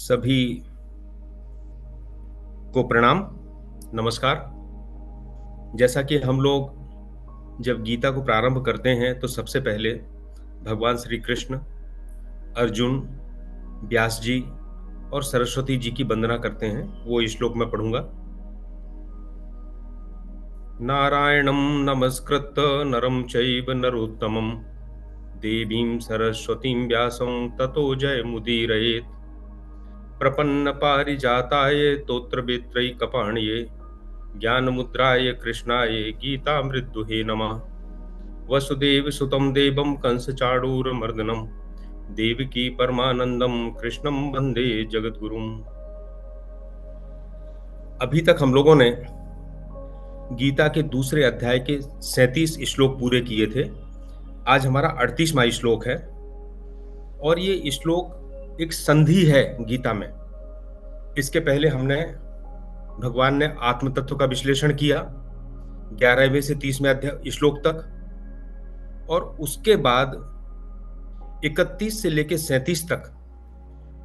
सभी को प्रणाम, नमस्कार। जैसा कि हम लोग जब गीता को प्रारंभ करते हैं तो सबसे पहले भगवान श्री कृष्ण, अर्जुन, व्यास जी और सरस्वती जी की वंदना करते हैं। वो श्लोक मैं पढ़ूंगा। नारायणं नमस्कृत्य नरं चैव नरोत्तमं देवीं सरस्वतीं व्यासं ततो जयमुदीरयेत्। प्रपन्नपारिजाताय तोत्रवेत्रैकपाणये ज्ञानमुद्राय कृष्णाय गीतामृतदुहे नमः। वसुदेवसुतं देवं कंसचाणूरमर्दनं देवकी परमानंदम कृष्णं वंदे जगद्गुरुम। अभी तक हम लोगों ने गीता के दूसरे अध्याय के 37 श्लोक पूरे किए थे। आज हमारा 38वां श्लोक है और ये श्लोक एक संधि है गीता में। इसके पहले हमने भगवान ने आत्म तत्व का विश्लेषण किया 11वें से 30वें अध्याय श्लोक तक, और उसके बाद 31 से लेकर 37 तक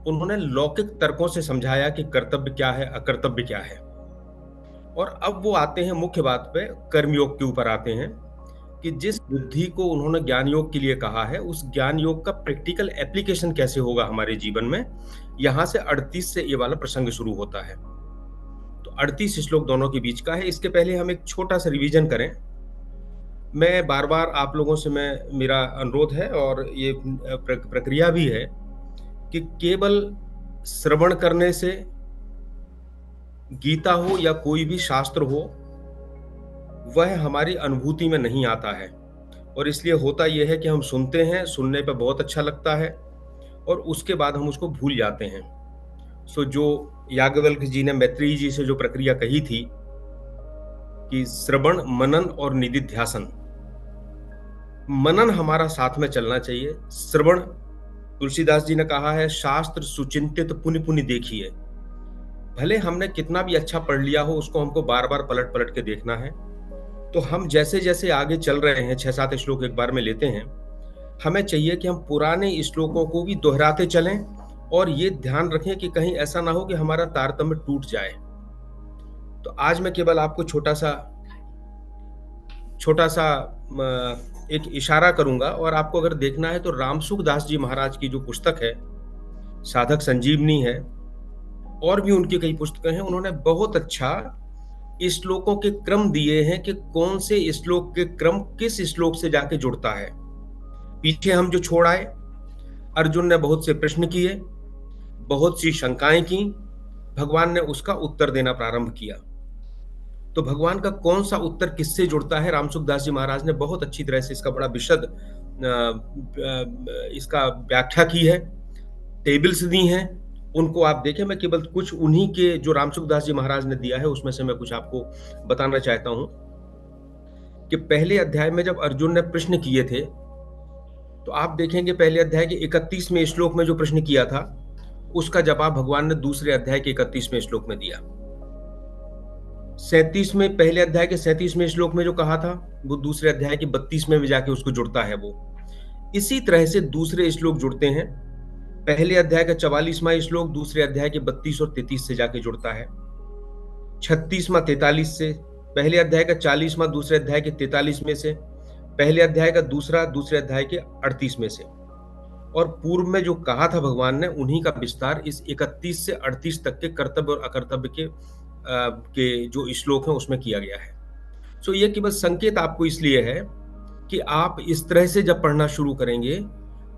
उन्होंने लौकिक तर्कों से समझाया कि कर्तव्य क्या है, अकर्तव्य क्या है। और अब वो आते हैं मुख्य बात पे, कर्मयोग के ऊपर आते हैं कि जिस बुद्धि को उन्होंने ज्ञान योग के लिए कहा है, उस ज्ञान योग का प्रैक्टिकल एप्लीकेशन कैसे होगा हमारे जीवन में। यहां से 38 से ये वाला प्रसंग शुरू होता है। तो 38 श्लोक दोनों के बीच का है। इसके पहले हम एक छोटा सा रिवीजन करें। मैं बार बार आप लोगों से मेरा अनुरोध है और ये प्रक्रिया भी है कि केवल श्रवण करने से गीता हो या कोई भी शास्त्र हो वह हमारी अनुभूति में नहीं आता है। और इसलिए होता यह है कि हम सुनते हैं, सुनने पे बहुत अच्छा लगता है और उसके बाद हम उसको भूल जाते हैं। जो याज्ञवल्क्य जी ने मैत्रेयी जी से जो प्रक्रिया कही थी कि श्रवण, मनन और निदिध्यासन, मनन हमारा साथ में चलना चाहिए। श्रवण, तुलसीदास जी ने कहा है, शास्त्र सुचिंतित पुनि पुनि देखिए। भले हमने कितना भी अच्छा पढ़ लिया हो, उसको हमको बार बार पलट पलट के देखना है। तो हम जैसे जैसे आगे चल रहे हैं, 6-7 श्लोक एक बार में लेते हैं, हमें चाहिए कि हम पुराने श्लोकों को भी दोहराते चलें और ये ध्यान रखें कि कहीं ऐसा ना हो कि हमारा तारतम्य टूट जाए। तो आज मैं केवल आपको छोटा सा एक इशारा करूंगा, और आपको अगर देखना है तो रामसुख दास जी महाराज की जो पुस्तक है साधक संजीवनी है, और भी उनकी कई पुस्तकें हैं। उन्होंने बहुत अच्छा श्लोकों के क्रम दिए हैं कि कौन से श्लोक के क्रम किस श्लोक से जाके जुड़ता है। पीछे हम जो छोड़ आए, अर्जुन ने बहुत से प्रश्न किए, बहुत सी शंकाएं की, भगवान ने उसका उत्तर देना प्रारंभ किया। तो भगवान का कौन सा उत्तर किससे जुड़ता है, रामसुख दास जी महाराज ने बहुत अच्छी तरह से इसका बड़ा विशद इसका व्याख्या की है, टेबल्स दी हैं। उनको आप देखें। मैं केवल कुछ उन्हीं के जो रामसुख दास जी महाराज ने दिया है उसमें से मैं कुछ आपको बताना चाहता हूं कि पहले अध्याय में जब अर्जुन ने प्रश्न किए थे, तो आप देखेंगे पहले अध्याय के 31वें श्लोक में जो प्रश्न किया था उसका जवाब भगवान ने दूसरे अध्याय के 31वें श्लोक में दिया। 37वें, पहले अध्याय के 37वें श्लोक में जो कहा था वो दूसरे अध्याय के 32वें में जाके उसको जुड़ता है। वो इसी तरह से दूसरे श्लोक जुड़ते हैं। पहले अध्याय का 44वां श्लोक दूसरे अध्याय के 32 और 33 से जाके जुड़ता है। 36वां 43 से, पहले अध्याय का 40वां दूसरे अध्याय के 43 में से, पहले अध्याय का दूसरे अध्याय के 38 में से। और पूर्व में जो कहा था भगवान ने, उन्हीं का विस्तार इस 31 से 38 तक के कर्तव्य और अकर्तव्य के जो श्लोक हैं उसमें किया गया है। ये केवल संकेत आपको इसलिए है कि आप इस तरह से जब पढ़ना शुरू करेंगे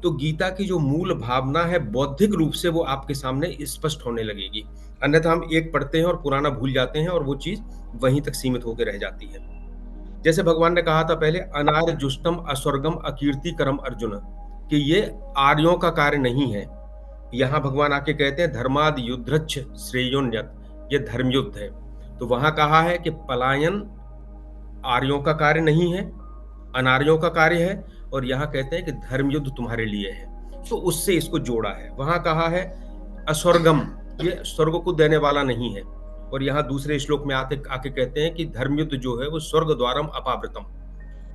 तो गीता की जो मूल भावना है बौद्धिक रूप से वो आपके सामने स्पष्ट होने लगेगी। अन्यथा हम एक पढ़ते हैं और पुराना भूल जाते हैं और वो चीज वहीं तक सीमित होकर रह जाती है। जैसे भगवान ने कहा था पहले, अनार्य जुष्टम अस्वर्गम अकीर्तिकरम अर्जुन, कि ये आर्यों का कार्य नहीं है। यहाँ भगवान आके कहते हैं धर्माद युद्धच्छ श्रेयोन्यत, ये धर्म युद्ध है। तो वहां कहा है कि पलायन आर्यों का कार्य नहीं है, अनार्यों का कार्य है, और यहाँ कहते हैं कि धर्म युद्ध तुम्हारे लिए है। तो उससे इसको जोड़ा है। वहां कहा है अस्वर्गम, ये स्वर्ग को देने वाला नहीं है, और यहाँ दूसरे श्लोक में आके कहते हैं कि धर्म युद्ध जो है वो स्वर्ग द्वारम अपावृतम।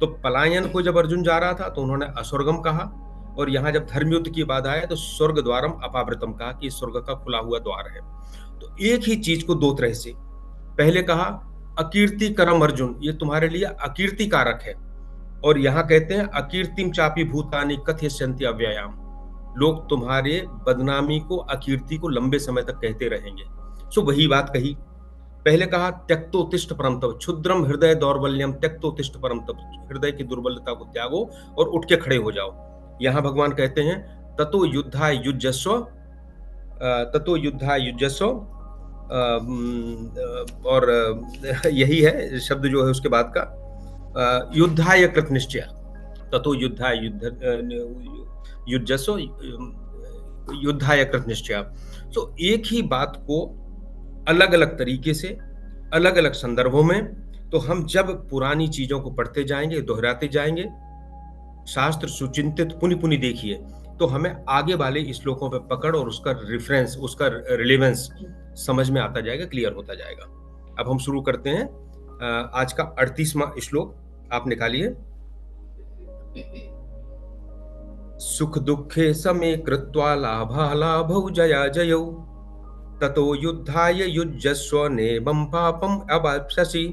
तो पलायन को जब अर्जुन जा रहा था तो उन्होंने अस्वर्गम कहा, और यहाँ जब धर्म युद्ध की बात आए तो स्वर्ग द्वारम अपावृतम कहा कि स्वर्ग का खुला हुआ द्वार है। तो एक ही चीज को दो तरह से, पहले कहा अकीर्ति करम अर्जुन, ये तुम्हारे लिए अकीर्ति कारक है, और यहाँ कहते हैं अकीर्तिम चापी भूतानि कथयस्यन्ति अव्ययाम, लोग तुम्हारे बदनामी को, अकीर्ति को लंबे समय तक कहते रहेंगे। सो वही बात कही। पहले कहा त्यक्तोत्तिष्ठ परम तप, क्षुद्रम हृदय दौर्बल्यम त्यक्तोत्तिष्ठ परम तप, हृदय की दुर्बलता को त्यागो और उठ के खड़े हो जाओ। यहाँ भगवान कहते हैं ततो युद्धाय युज्यस्व, ततो युद्धाय युज्यस्व, और यही है शब्द जो है उसके बाद का, युद्धाय कृत निश्चय, ततो युद्धाय युज्यस्व युद्धाय कृत निश्चय। तो एक ही बात को अलग अलग तरीके से, अलग अलग संदर्भों में, तो हम जब पुरानी चीजों को पढ़ते जाएंगे, दोहराते जाएंगे, शास्त्र सुचिंतित पुनि पुनि देखिए, तो हमें आगे वाले श्लोकों पे पकड़ और उसका रेफरेंस, उसका रिलेवेंस समझ में आता जाएगा, क्लियर होता जाएगा। अब हम शुरू करते हैं आज का 38वां श्लोक, आप निकालिए। सुख दुखे समे कृत्वा लाभालाभौ जया जयौ ततो युद्धाय युज्यस्व नेमं पापम अवाप्स्यसि।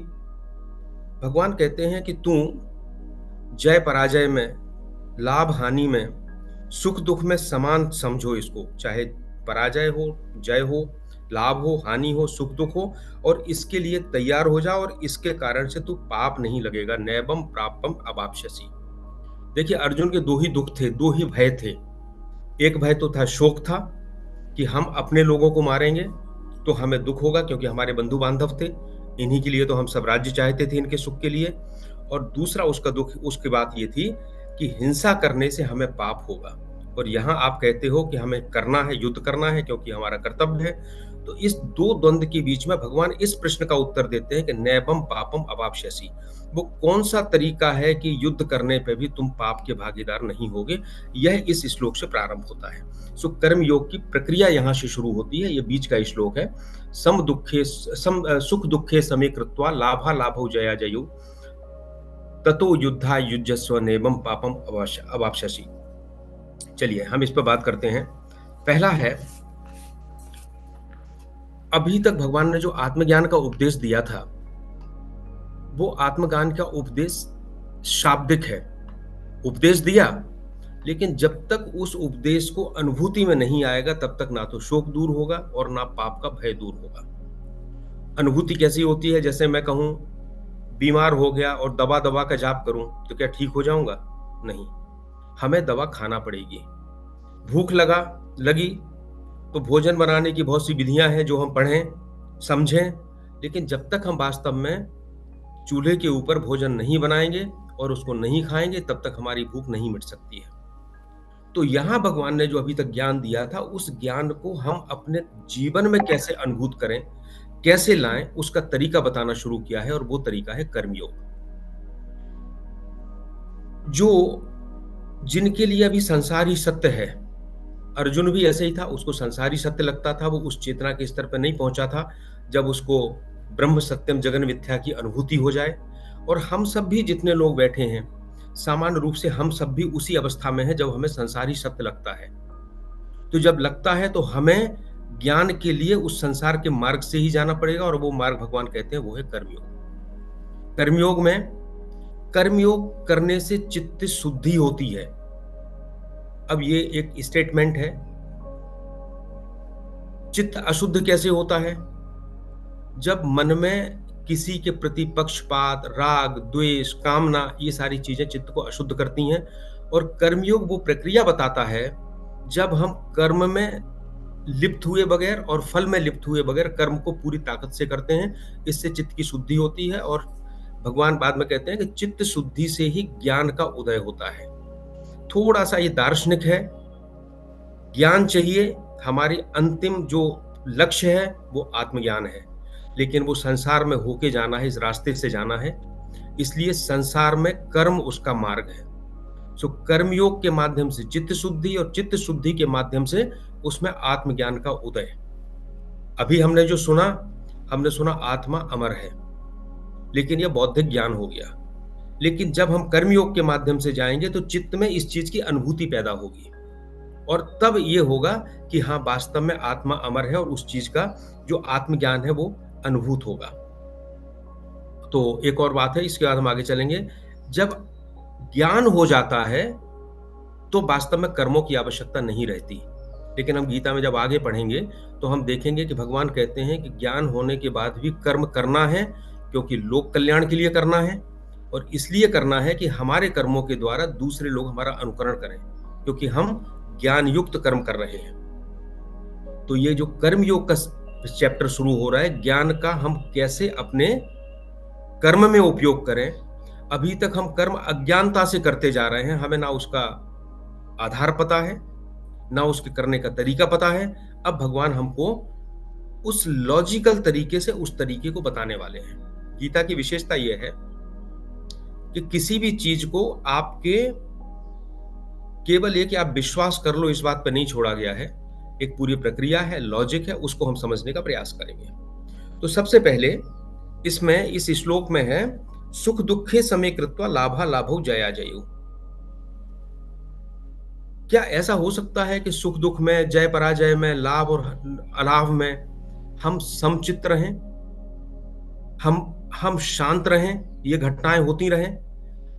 भगवान कहते हैं कि तू जय पराजय में, लाभ हानि में, सुख दुख में समान समझो इसको, चाहे पराजय हो, जय हो, लाभ हो, हानि हो, सुख दुख हो, और इसके लिए तैयार हो जा, और इसके कारण से तू पाप नहीं लगेगा। नैवम प्रापम अवाप्स्यसि। देखिए अर्जुन के दो ही दुख थे, दो ही भय थे। एक भय तो था, शोक था कि हम अपने लोगों को मारेंगे तो हमें दुख होगा, क्योंकि हमारे बंधु बांधव थे, इन्हीं के लिए तो हम सब राज्य चाहते थे, इनके सुख के लिए। और दूसरा उसका दुख, उसकी बात ये थी कि हिंसा करने से हमें पाप होगा, और यहाँ आप कहते हो कि हमें करना है, युद्ध करना है, क्योंकि हमारा कर्तव्य है। तो इस दो द्वंद्व के बीच में भगवान इस प्रश्न का उत्तर देते हैं कि नैवम पापम अवाप्स्यसि। वो कौन सा तरीका है कि युद्ध करने पे भी तुम पाप के भागीदार नहीं होगे, यह इस श्लोक से प्रारंभ होता है। सो कर्म योग की प्रक्रिया यहाँ से शुरू होती है, ये बीच का श्लोक है। सुख दुखे समे कृत्वा लाभा लाभौ जया जयौ ततो युद्धा युज्यस्व नेमं पापम अवाप्स्यसि। चलिए हम इस पर बात करते हैं। पहला है, अभी तक भगवान ने जो आत्मज्ञान का उपदेश दिया था, वो आत्मज्ञान का उपदेश शाब्दिक है। उपदेश दिया, लेकिन जब तक उस उपदेश को अनुभूति में नहीं आएगा, तब तक ना तो शोक दूर होगा और ना पाप का भय दूर होगा। अनुभूति कैसी होती है? जैसे मैं कहूं बीमार हो गया और दवा दवा का जाप करूं तो क्या ठीक हो जाऊंगा? नहीं, हमें दवा खाना पड़ेगी। भूख लगी तो भोजन बनाने की बहुत सी विधियां हैं जो हम पढ़ें, समझें, लेकिन जब तक हम वास्तव में चूल्हे के ऊपर भोजन नहीं बनाएंगे और उसको नहीं खाएंगे, तब तक हमारी भूख नहीं मिट सकती है। तो यहां भगवान ने जो अभी तक ज्ञान दिया था, उस ज्ञान को हम अपने जीवन में कैसे अनुभूत करें, कैसे लाएं, उसका तरीका बताना शुरू किया है, और वो तरीका है कर्मयोग। जो जिनके लिए अभी संसार ही सत्य है, अर्जुन भी ऐसे ही था, उसको संसारी सत्य लगता था, वो उस चेतना के स्तर पर नहीं पहुंचा था जब उसको ब्रह्म सत्यम जगन मिथ्या की अनुभूति हो जाए। और हम सब भी जितने लोग बैठे हैं, सामान्य रूप से हम सब भी उसी अवस्था में हैं जब हमें संसारी सत्य लगता है। तो जब लगता है तो हमें ज्ञान के लिए उस संसार के मार्ग से ही जाना पड़ेगा, और वो मार्ग भगवान कहते हैं वो है कर्मयोग। कर्मयोग में, कर्मयोग करने से चित्त शुद्धि होती है। अब ये एक स्टेटमेंट है। चित्त अशुद्ध कैसे होता है? जब मन में किसी के प्रति पक्षपात, राग, द्वेष, कामना, ये सारी चीजें चित्त को अशुद्ध करती हैं। और कर्मयोग वो प्रक्रिया बताता है जब हम कर्म में लिप्त हुए बगैर और फल में लिप्त हुए बगैर कर्म को पूरी ताकत से करते हैं, इससे चित्त की शुद्धि होती है। और भगवान बाद में कहते हैं कि चित्त शुद्धि से ही ज्ञान का उदय होता है। थोड़ा सा ये दार्शनिक है, ज्ञान चाहिए, हमारी अंतिम जो लक्ष्य है वो आत्मज्ञान है, लेकिन वो संसार में होके जाना है, इस रास्ते से जाना है, इसलिए संसार में कर्म उसका मार्ग है। सो कर्मयोग के माध्यम से चित्त शुद्धि, और चित्त शुद्धि के माध्यम से उसमें आत्मज्ञान का उदय। अभी हमने जो सुना, हमने सुना आत्मा अमर है, लेकिन यह बौद्धिक ज्ञान हो गया। लेकिन जब हम कर्मयोग के माध्यम से जाएँगे तो चित्त में इस चीज़ की अनुभूति पैदा होगी और तब ये होगा कि हाँ, वास्तव में आत्मा अमर है और उस चीज़ का जो आत्मज्ञान है वो अनुभूत होगा। तो एक और बात है, इसके बाद हम आगे चलेंगे। जब ज्ञान हो जाता है, तो वास्तव में कर्मों की आवश्यकता नहीं रहती। लेकिन हम गीता में जब आगे पढ़ेंगे, तो हम देखेंगे कि भगवान कहते हैं कि ज्ञान होने के बाद भी कर्म करना है, क्योंकि लोक कल्याण के लिए करना है और इसलिए करना है कि हमारे कर्मों के द्वारा दूसरे लोग हमारा अनुकरण करें, क्योंकि हम ज्ञान युक्त कर्म कर रहे हैं। तो ये जो कर्म योग का चैप्टर शुरू हो रहा है, ज्ञान का हम कैसे अपने कर्म में उपयोग करें। अभी तक हम कर्म अज्ञानता से करते जा रहे हैं, हमें ना उसका आधार पता है, ना उसके करने का तरीका पता है। अब भगवान हमको उस लॉजिकल तरीके से उस तरीके को बताने वाले हैं। गीता की विशेषता यह है कि किसी भी चीज को आपके केवल ये कि आप विश्वास कर लो, इस बात पर नहीं छोड़ा गया है। एक पूरी प्रक्रिया है, लॉजिक है, उसको हम समझने का प्रयास करेंगे। तो सबसे पहले इसमें इस श्लोक में है, सुख दुखे समे कृत्वा लाभा लाभौ जया जयौ। क्या ऐसा हो सकता है कि सुख दुख में, जय पराजय में, लाभ और अलाभ में हम समचित्त रहें, हम शांत रहें, ये घटनाएं होती रहें?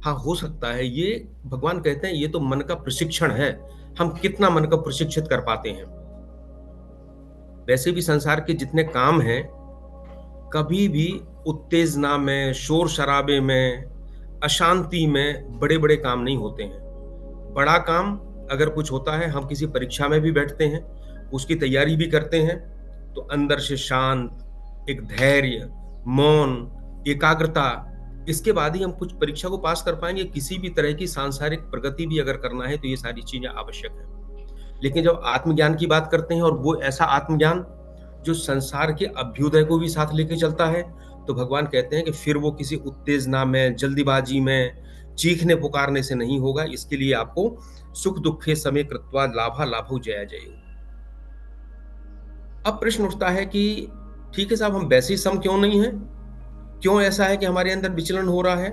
हाँ, हो सकता है। ये भगवान कहते हैं ये तो मन का प्रशिक्षण है, हम कितना मन को प्रशिक्षित कर पाते हैं। वैसे भी संसार के जितने काम हैं, कभी भी उत्तेजना में, शोर शराबे में, अशांति में बड़े बड़े काम नहीं होते हैं। बड़ा काम अगर कुछ होता है, हम किसी परीक्षा में भी बैठते हैं, उसकी तैयारी भी करते हैं, तो अंदर से शांत, एक धैर्य, मौन, एकाग्रता, इसके बाद ही हम कुछ परीक्षा को पास कर पाएंगे। किसी भी तरह की सांसारिक प्रगति भी अगर करना है तो ये सारी चीजें आवश्यक है। लेकिन जब आत्मज्ञान की बात करते हैं, और वो ऐसा आत्मज्ञान जो संसार के अभ्युदय को भी साथ लेके चलता है, तो भगवान कहते हैं कि फिर वो किसी उत्तेजना में, जल्दीबाजी में, चीखने पुकारने से नहीं होगा। इसके लिए आपको सुख दुखे समे कृत्वा लाभा लाभौ जया जयौ। अब प्रश्न उठता है कि ठीक है साहब, हम वैसे ही सम क्यों नहीं है? क्यों ऐसा है कि हमारे अंदर विचलन हो रहा है?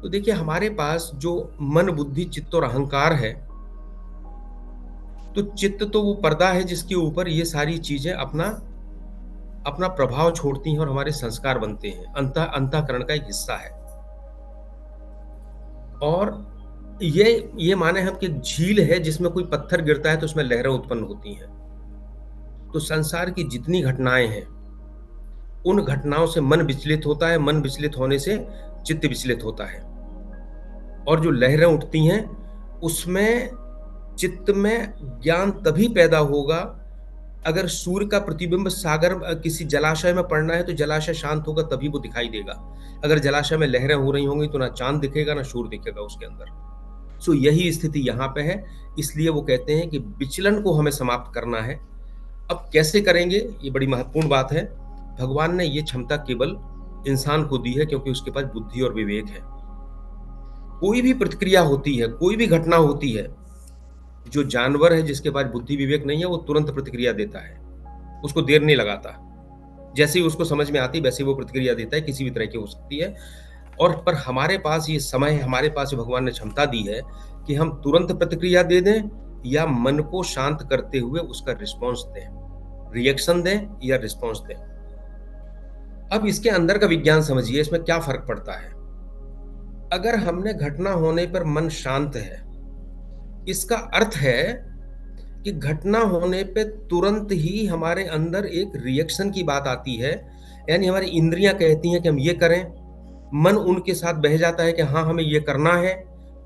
तो देखिए, हमारे पास जो मन, बुद्धि, चित्त और अहंकार है, तो चित्त तो वो पर्दा है जिसके ऊपर ये सारी चीजें अपना अपना प्रभाव छोड़ती हैं और हमारे संस्कार बनते हैं। अंतःकरण का एक हिस्सा है। और ये माने हम कि झील है जिसमें कोई पत्थर गिरता है तो उसमें लहरें उत्पन्न होती हैं। तो संसार की जितनी घटनाएं हैं, उन घटनाओं से मन विचलित होता है, मन विचलित होने से चित्त विचलित होता है, और जो लहरें उठती हैं उसमें चित्त में ज्ञान तभी पैदा होगा अगर सूर्य का प्रतिबिंब सागर किसी जलाशय में पड़ना है तो जलाशय शांत होगा, तभी वो दिखाई देगा। अगर जलाशय में लहरें हो रही होंगी तो ना चांद दिखेगा, ना सूर्य दिखेगा उसके अंदर। सो यही स्थिति यहाँ पे है। इसलिए वो कहते हैं कि विचलन को हमें समाप्त करना है। अब कैसे करेंगे, ये बड़ी महत्वपूर्ण बात है। भगवान ने ये क्षमता केवल इंसान को दी है, क्योंकि उसके पास बुद्धि और विवेक है। कोई भी प्रतिक्रिया होती है, कोई भी घटना होती है, जो जानवर है जिसके पास बुद्धि विवेक नहीं है, वो तुरंत प्रतिक्रिया देता है, उसको देर नहीं लगाता। जैसे ही उसको समझ में आती वैसे ही वो प्रतिक्रिया देता है, किसी भी तरह की हो सकती है। और पर हमारे पास ये समय है, हमारे पास भगवान ने क्षमता दी है कि हम तुरंत प्रतिक्रिया दे दें या मन को शांत करते हुए उसका रिस्पॉन्स दें, रिएक्शन दें या रिस्पॉन्स दें। अब इसके अंदर का विज्ञान समझिए, इसमें क्या फर्क पड़ता है। अगर हमने घटना होने पर मन शांत है, इसका अर्थ है कि घटना होने पे तुरंत ही हमारे अंदर एक रिएक्शन की बात आती है। यानी हमारी इंद्रियां कहती हैं कि हम ये करें, मन उनके साथ बह जाता है कि हाँ हमें ये करना है,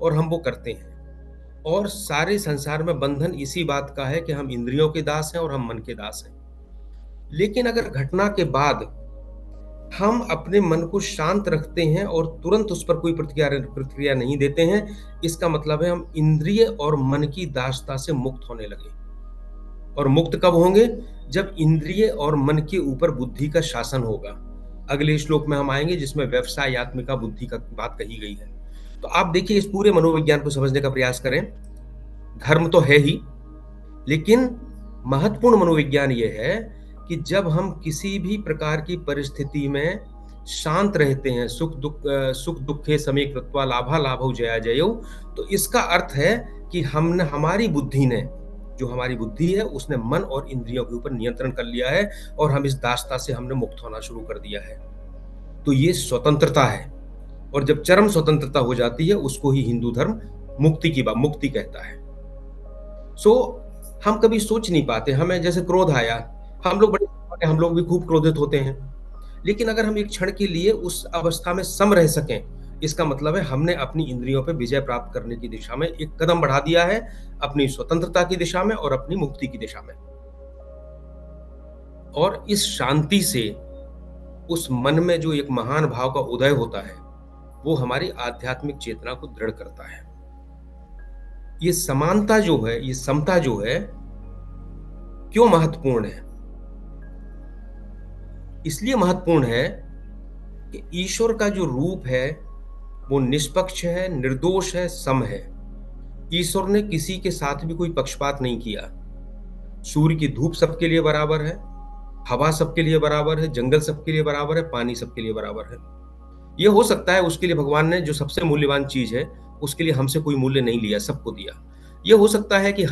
और हम वो करते हैं। और सारे संसार में बंधन इसी बात का है कि हम इंद्रियों के दास हैं और हम मन के दास हैं। लेकिन अगर घटना के बाद हम अपने मन को शांत रखते हैं और तुरंत उस पर कोई प्रतिक्रिया नहीं देते हैं, इसका मतलब है हम इंद्रिय और मन की दासता से मुक्त होने लगे। और मुक्त कब होंगे? जब इंद्रिय और मन के ऊपर बुद्धि का शासन होगा। अगले श्लोक में हम आएंगे जिसमें व्यवसायत्मिका बुद्धि का बात कही गई है। तो आप देखिए, इस पूरे मनोविज्ञान को समझने का प्रयास करें। धर्म तो है ही, लेकिन महत्वपूर्ण मनोविज्ञान यह है कि जब हम किसी भी प्रकार की परिस्थिति में शांत रहते हैं, सुख दुखे समे कृत्वा लाभा लाभौ जया जयौ। तो इसका अर्थ है कि हमने हमारी बुद्धि ने, जो हमारी बुद्धि है उसने मन और इंद्रियों के ऊपर नियंत्रण कर लिया है और हम इस दासता से हमने मुक्त होना शुरू कर दिया है। तो ये स्वतंत्रता है, और जब चरम स्वतंत्रता हो जाती है उसको ही हिंदू धर्म मुक्ति कहता है। सो हम कभी सोच नहीं पाते, हमें जैसे क्रोध आया, हम लोग भी खूब क्रोधित होते हैं, लेकिन अगर हम एक क्षण के लिए उस अवस्था में सम रह सकें, इसका मतलब है हमने अपनी इंद्रियों पे विजय प्राप्त करने की दिशा में एक कदम बढ़ा दिया है, अपनी स्वतंत्रता की दिशा में और अपनी मुक्ति की दिशा में। और इस शांति से उस मन में जो एक महान भाव का उदय होता है, वो हमारी आध्यात्मिक चेतना को दृढ़ करता है। ये समानता जो है, ये समता जो है, क्यों महत्वपूर्ण है? इसलिए महत्वपूर्ण है कि ईश्वर का जो रूप है वो निष्पक्ष है, निर्दोष है, सम है। ईश्वर ने किसी के साथ भी कोई पक्षपात नहीं किया। सूर्य की धूप सबके लिए बराबर है, हवा सबके लिए बराबर है, जंगल सबके लिए बराबर है, पानी सबके लिए बराबर है। ये हो सकता है उसके लिए भगवान ने जो सबसे मूल्यवान चीज है उसके लिए हमसे कोई मूल्य नहीं लिया, सबको दिया। ये हो सकता है कि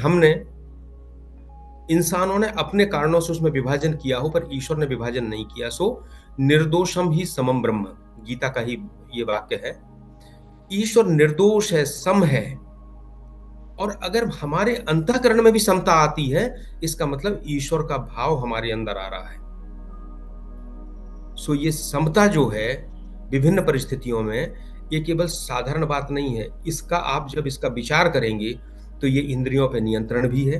इंसानों ने अपने कारणों से उसमें विभाजन किया हो, पर ईश्वर ने विभाजन नहीं किया। सो निर्दोषम ही समम ब्रह्म, गीता का ही ये वाक्य है। ईश्वर निर्दोष है, सम है, और अगर हमारे अंतःकरण में भी समता आती है, इसका मतलब ईश्वर का भाव हमारे अंदर आ रहा है। सो ये समता जो है विभिन्न परिस्थितियों में, ये केवल साधारण बात नहीं है। इसका आप जब इसका विचार करेंगे तो ये इंद्रियों पे नियंत्रण भी है,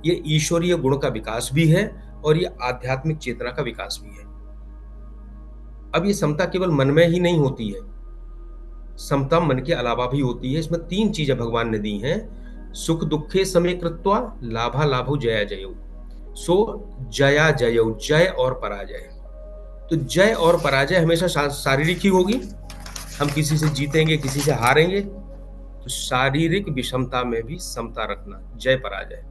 ये ईश्वरीय गुण का विकास भी है, और ये आध्यात्मिक चेतना का विकास भी है। अब ये समता केवल मन में ही नहीं होती है, समता मन के अलावा भी होती है। इसमें 3 चीजें भगवान ने दी हैं। सुख दुखे समे कृत्वा लाभा लाभौ जया जयौ। सो जया जयौ, जय और पराजय। तो जय और पराजय हमेशा शारीरिक ही होगी। हम किसी से जीतेंगे, किसी से हारेंगे, तो शारीरिक विषमता में भी समता रखना, जय पराजय।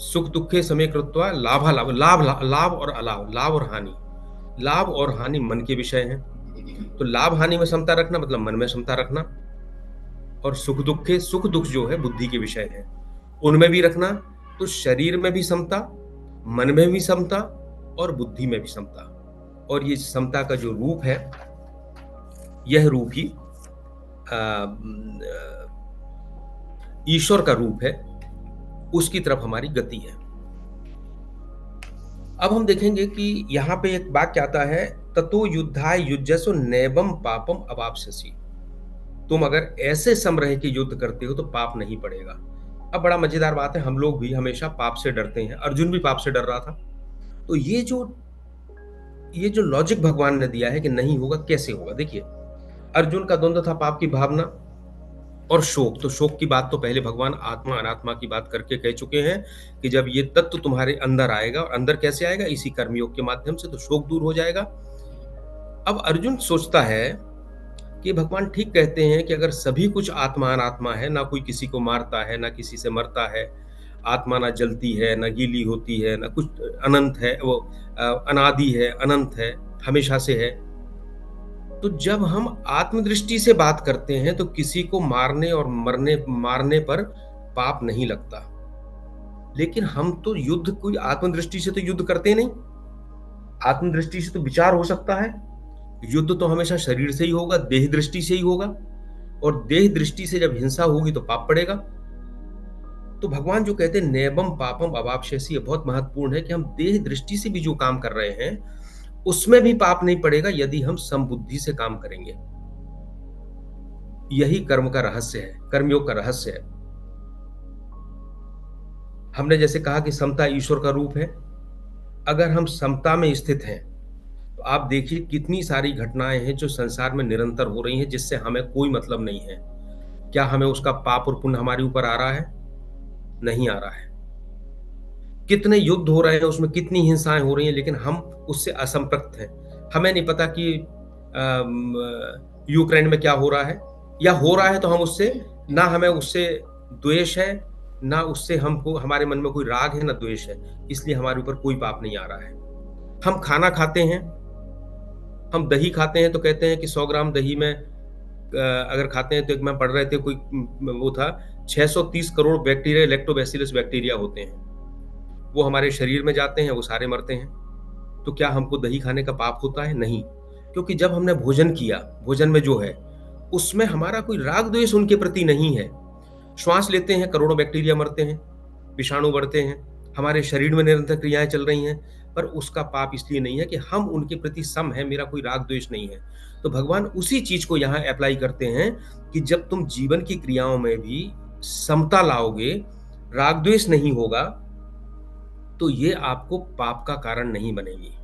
सुख दुखे समे कृत्वा लाभा लाभ, लाभ और अलाभ, लाभ और हानि। लाभ और हानि मन के विषय हैं, तो लाभ हानि में समता रखना मतलब मन में समता रखना। और सुख दुख जो है बुद्धि के विषय है, उनमें भी रखना। तो शरीर में भी समता, मन में भी समता, और बुद्धि में भी समता। और ये समता का जो रूप है, यह रूप ही ईश्वर का रूप है, उसकी तरफ हमारी गति है। अब हम देखेंगे कि यहाँ पे एक वाक्य आता है, ततो युद्धाय युज्यसो नैवम पापम अवाप्स्यसि। तुम अगर ऐसे सम रह के युद्ध करते हो तो पाप नहीं पड़ेगा। अब बड़ा मजेदार बात है, हम लोग भी हमेशा पाप से डरते हैं, अर्जुन भी पाप से डर रहा था। तो ये जो लॉजिक भगवान ने दिया है कि नहीं होगा, कैसे होगा? देखिए, अर्जुन का द्वंद्व था पाप की भावना और शोक। तो शोक की बात तो पहले भगवान आत्मा अनात्मा की बात करके कह चुके हैं कि जब ये तत्व तुम्हारे अंदर आएगा, और अंदर कैसे आएगा? इसी कर्मयोग के माध्यम से, तो शोक दूर हो जाएगा। अब अर्जुन सोचता है कि भगवान ठीक कहते हैं कि अगर सभी कुछ आत्मा अनात्मा है, ना कोई किसी को मारता है, ना किसी से मरता है, आत्मा ना जलती है, ना गीली होती है, ना कुछ, अनंत है वो, अनादि है, अनंत है, हमेशा से है। तो जब हम आत्मदृष्टि से बात करते हैं तो किसी को मारने और मारने पर पाप नहीं लगता। लेकिन हम तो युद्ध कोई आत्मदृष्टि से तो युद्ध करते नहीं। आत्मदृष्टि से तो विचार हो सकता है, युद्ध तो हमेशा शरीर से ही होगा, देह दृष्टि से ही होगा, और देह दृष्टि से जब हिंसा होगी तो पाप पड़ेगा। तो भगवान जो कहते हैं नैवम पापम अवाप्स्यसि, ये बहुत महत्वपूर्ण है कि हम देह दृष्टि से भी जो काम कर रहे हैं उसमें भी पाप नहीं पड़ेगा यदि हम समबुद्धि से काम करेंगे। यही कर्म का रहस्य है, कर्मयोग का रहस्य है। हमने जैसे कहा कि समता ईश्वर का रूप है। अगर हम समता में स्थित हैं तो आप देखिए कितनी सारी घटनाएं हैं जो संसार में निरंतर हो रही हैं, जिससे हमें कोई मतलब नहीं है। क्या हमें उसका पाप और पुण्य हमारे ऊपर आ रहा है? नहीं आ रहा है। कितने युद्ध हो रहे हैं, उसमें कितनी हिंसाएं हो रही हैं, लेकिन हम उससे असंपृक्त हैं। हमें नहीं पता कि यूक्रेन में क्या हो रहा है, या हो रहा है तो हम उससे, ना हमें उससे द्वेष है, ना उससे हमको, हमारे मन में कोई राग है, ना द्वेष है, इसलिए हमारे ऊपर कोई पाप नहीं आ रहा है। हम खाना खाते हैं, हम दही खाते हैं तो कहते हैं कि 100 ग्राम दही में अगर खाते हैं तो एक में पढ़ रहे थे कोई वो था 630 करोड़ बैक्टीरिया लैक्टोबैसिलस बैक्टीरिया होते हैं। वो हमारे शरीर में जाते हैं, वो सारे मरते हैं। तो क्या हमको दही खाने का पाप होता है? नहीं। क्योंकि जब हमने भोजन किया, भोजन में जो है, उसमें हमारा कोई राग-द्वेष उनके प्रति नहीं है। श्वास लेते हैं, करोड़ों बैक्टीरिया मरते हैं, विषाणु बढ़ते हैं, हमारे शरीर में निरंतर क्रियाएँ चल रही हैं, पर उसका पाप इसलिए नहीं है कि हम उनके प्रति सम हैं, मेरा कोई राग-द्वेष नहीं है। तो भगवान उसी चीज़ को यहाँ एप्लाई करते हैं कि जब तुम जीवन की क्रियाओं में भी समता लाओगे, राग-द्वेष नहीं होगा, तो ये आपको पाप का कारण नहीं बनेगी।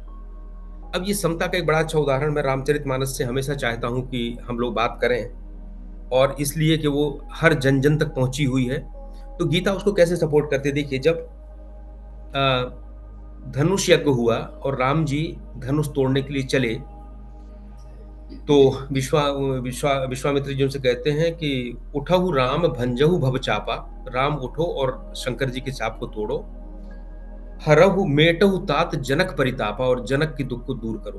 अब ये समता का एक बड़ा अच्छा उदाहरण मैं रामचरितमानस से हमेशा चाहता हूँ कि हम लोग बात करें, और इसलिए कि वो हर जन-जन तक पहुँची हुई है। तो गीता उसको कैसे सपोर्ट करती है? देखिए, जब धनुष यज्ञ हुआ और राम जी धनुष तोड़ने के लिए चले, तो विश्वामित्र जी उनसे कहते हैं कि उठहु राम भंजहु भव चापा, राम उठो और शंकर जी के चाप को तोड़ो। हरहु मेटहु तात जनक परितापा, और जनक के दुख को दूर करो।